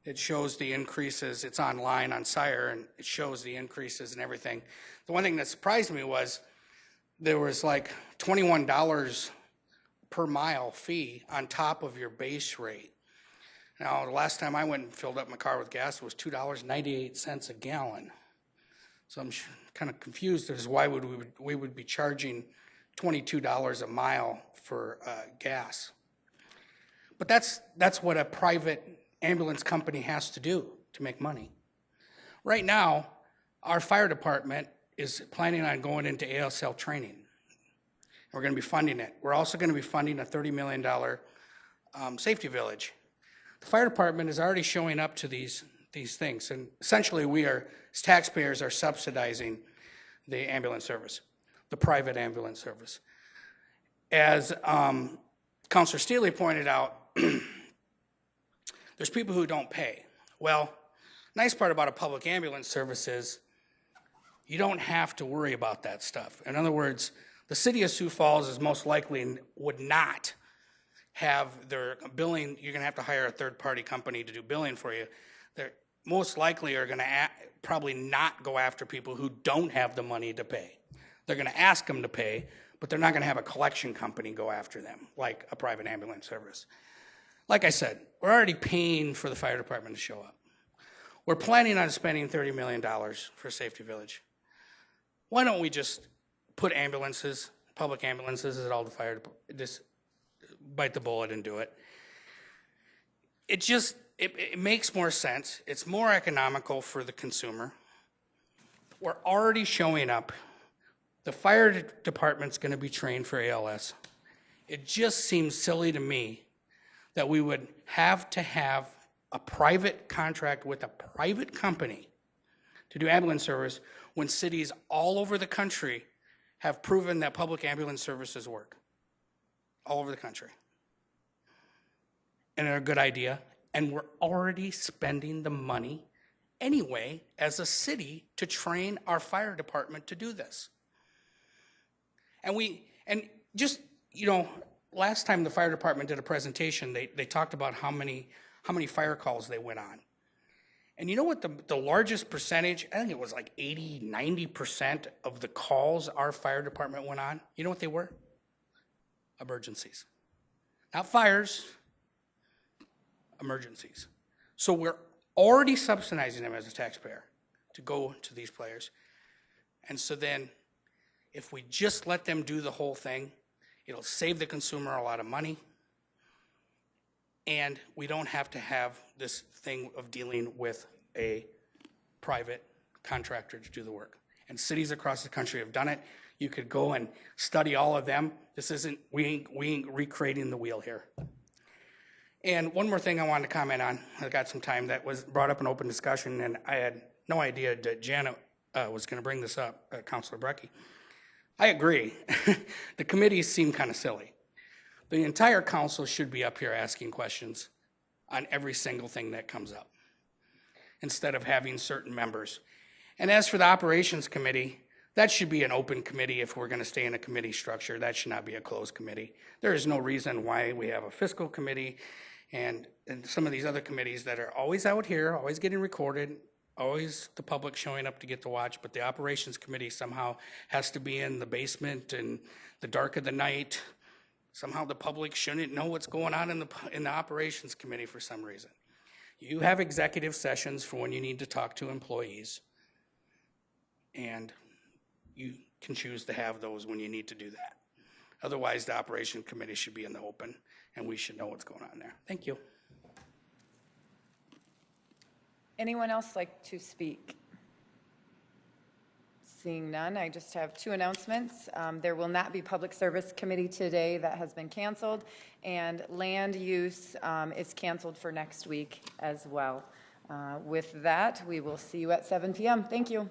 [SPEAKER 11] it shows the increases. It's online on SIRE, and it shows the increases and everything. The one thing that surprised me was there was like $21 per mile fee on top of your base rate. Now, the last time I went and filled up my car with gas, it was $2.98 a gallon. So I'm kind of confused as why we would be charging $22 a mile for gas. But that's what a private ambulance company has to do to make money. Right now, our fire department is planning on going into ASL training. We're going to be funding it. We're also going to be funding a $30 million safety village. The fire department is already showing up to these things, and essentially we are, as taxpayers, are subsidizing the ambulance service, the private ambulance service. As Councilor Steele pointed out, there's people who don't pay. Well, nice part about a public ambulance service is you don't have to worry about that stuff. In other words, the city of Sioux Falls is most likely would not have their billing. You're going to have to hire a third-party company to do billing for you. They're most likely are going to probably not go after people who don't have the money to pay. They're going to ask them to pay, but they're not going to have a collection company go after them like a private ambulance service. Like I said, we're already paying for the fire department to show up. We're planning on spending $30 million for Safety Village. Why don't we just put ambulances, public ambulances at all the fire departments, just bite the bullet and do it. It makes more sense. It's more economical for the consumer. We're already showing up. The fire department's going to be trained for ALS. It just seems silly to me that we would have to have a private contract with a private company to do ambulance service when cities all over the country have proven that public ambulance services work. All over the country. And they're a good idea. And we're already spending the money anyway as a city to train our fire department to do this. And just, you know, last time the fire department did a presentation, they talked about how many fire calls they went on. And you know what the largest percentage, I think it was like 80, 90% of the calls our fire department went on, you know what they were? Emergencies. Not fires, emergencies. So we're already subsidizing them as a taxpayer to go to these players. And so then if we just let them do the whole thing, it'll save the consumer a lot of money. And we don't have to have this thing of dealing with a private contractor to do the work. And cities across the country have done it. You could go and study all of them. This isn't, we ain't recreating the wheel here. And one more thing I wanted to comment on. I got some time that was brought up in open discussion, and I had no idea that Janet was going to bring this up, Councilor Brecky. I agree. The committees seem kind of silly. The entire council should be up here asking questions on every single thing that comes up, instead of having certain members. And as for the operations committee, that should be an open committee if we're going to stay in a committee structure. That should not be a closed committee. There is no reason why we have a fiscal committee and some of these other committees that are always out here, always getting recorded, always the public showing up to get to watch, but the operations committee somehow has to be in the basement and the dark of the night. Somehow the public shouldn't know what's going on in the operations committee for some reason. You have executive sessions for when you need to talk to employees, and you can choose to have those when you need to do that. Otherwise, the operation committee should be in the open, and we should know what's going on there. Thank you.
[SPEAKER 2] Anyone else like to speak? Seeing none, I just have two announcements. There will not be Public Service Committee today. That has been canceled. And land use is canceled for next week as well. With that, we will see you at 7 p.m. Thank you.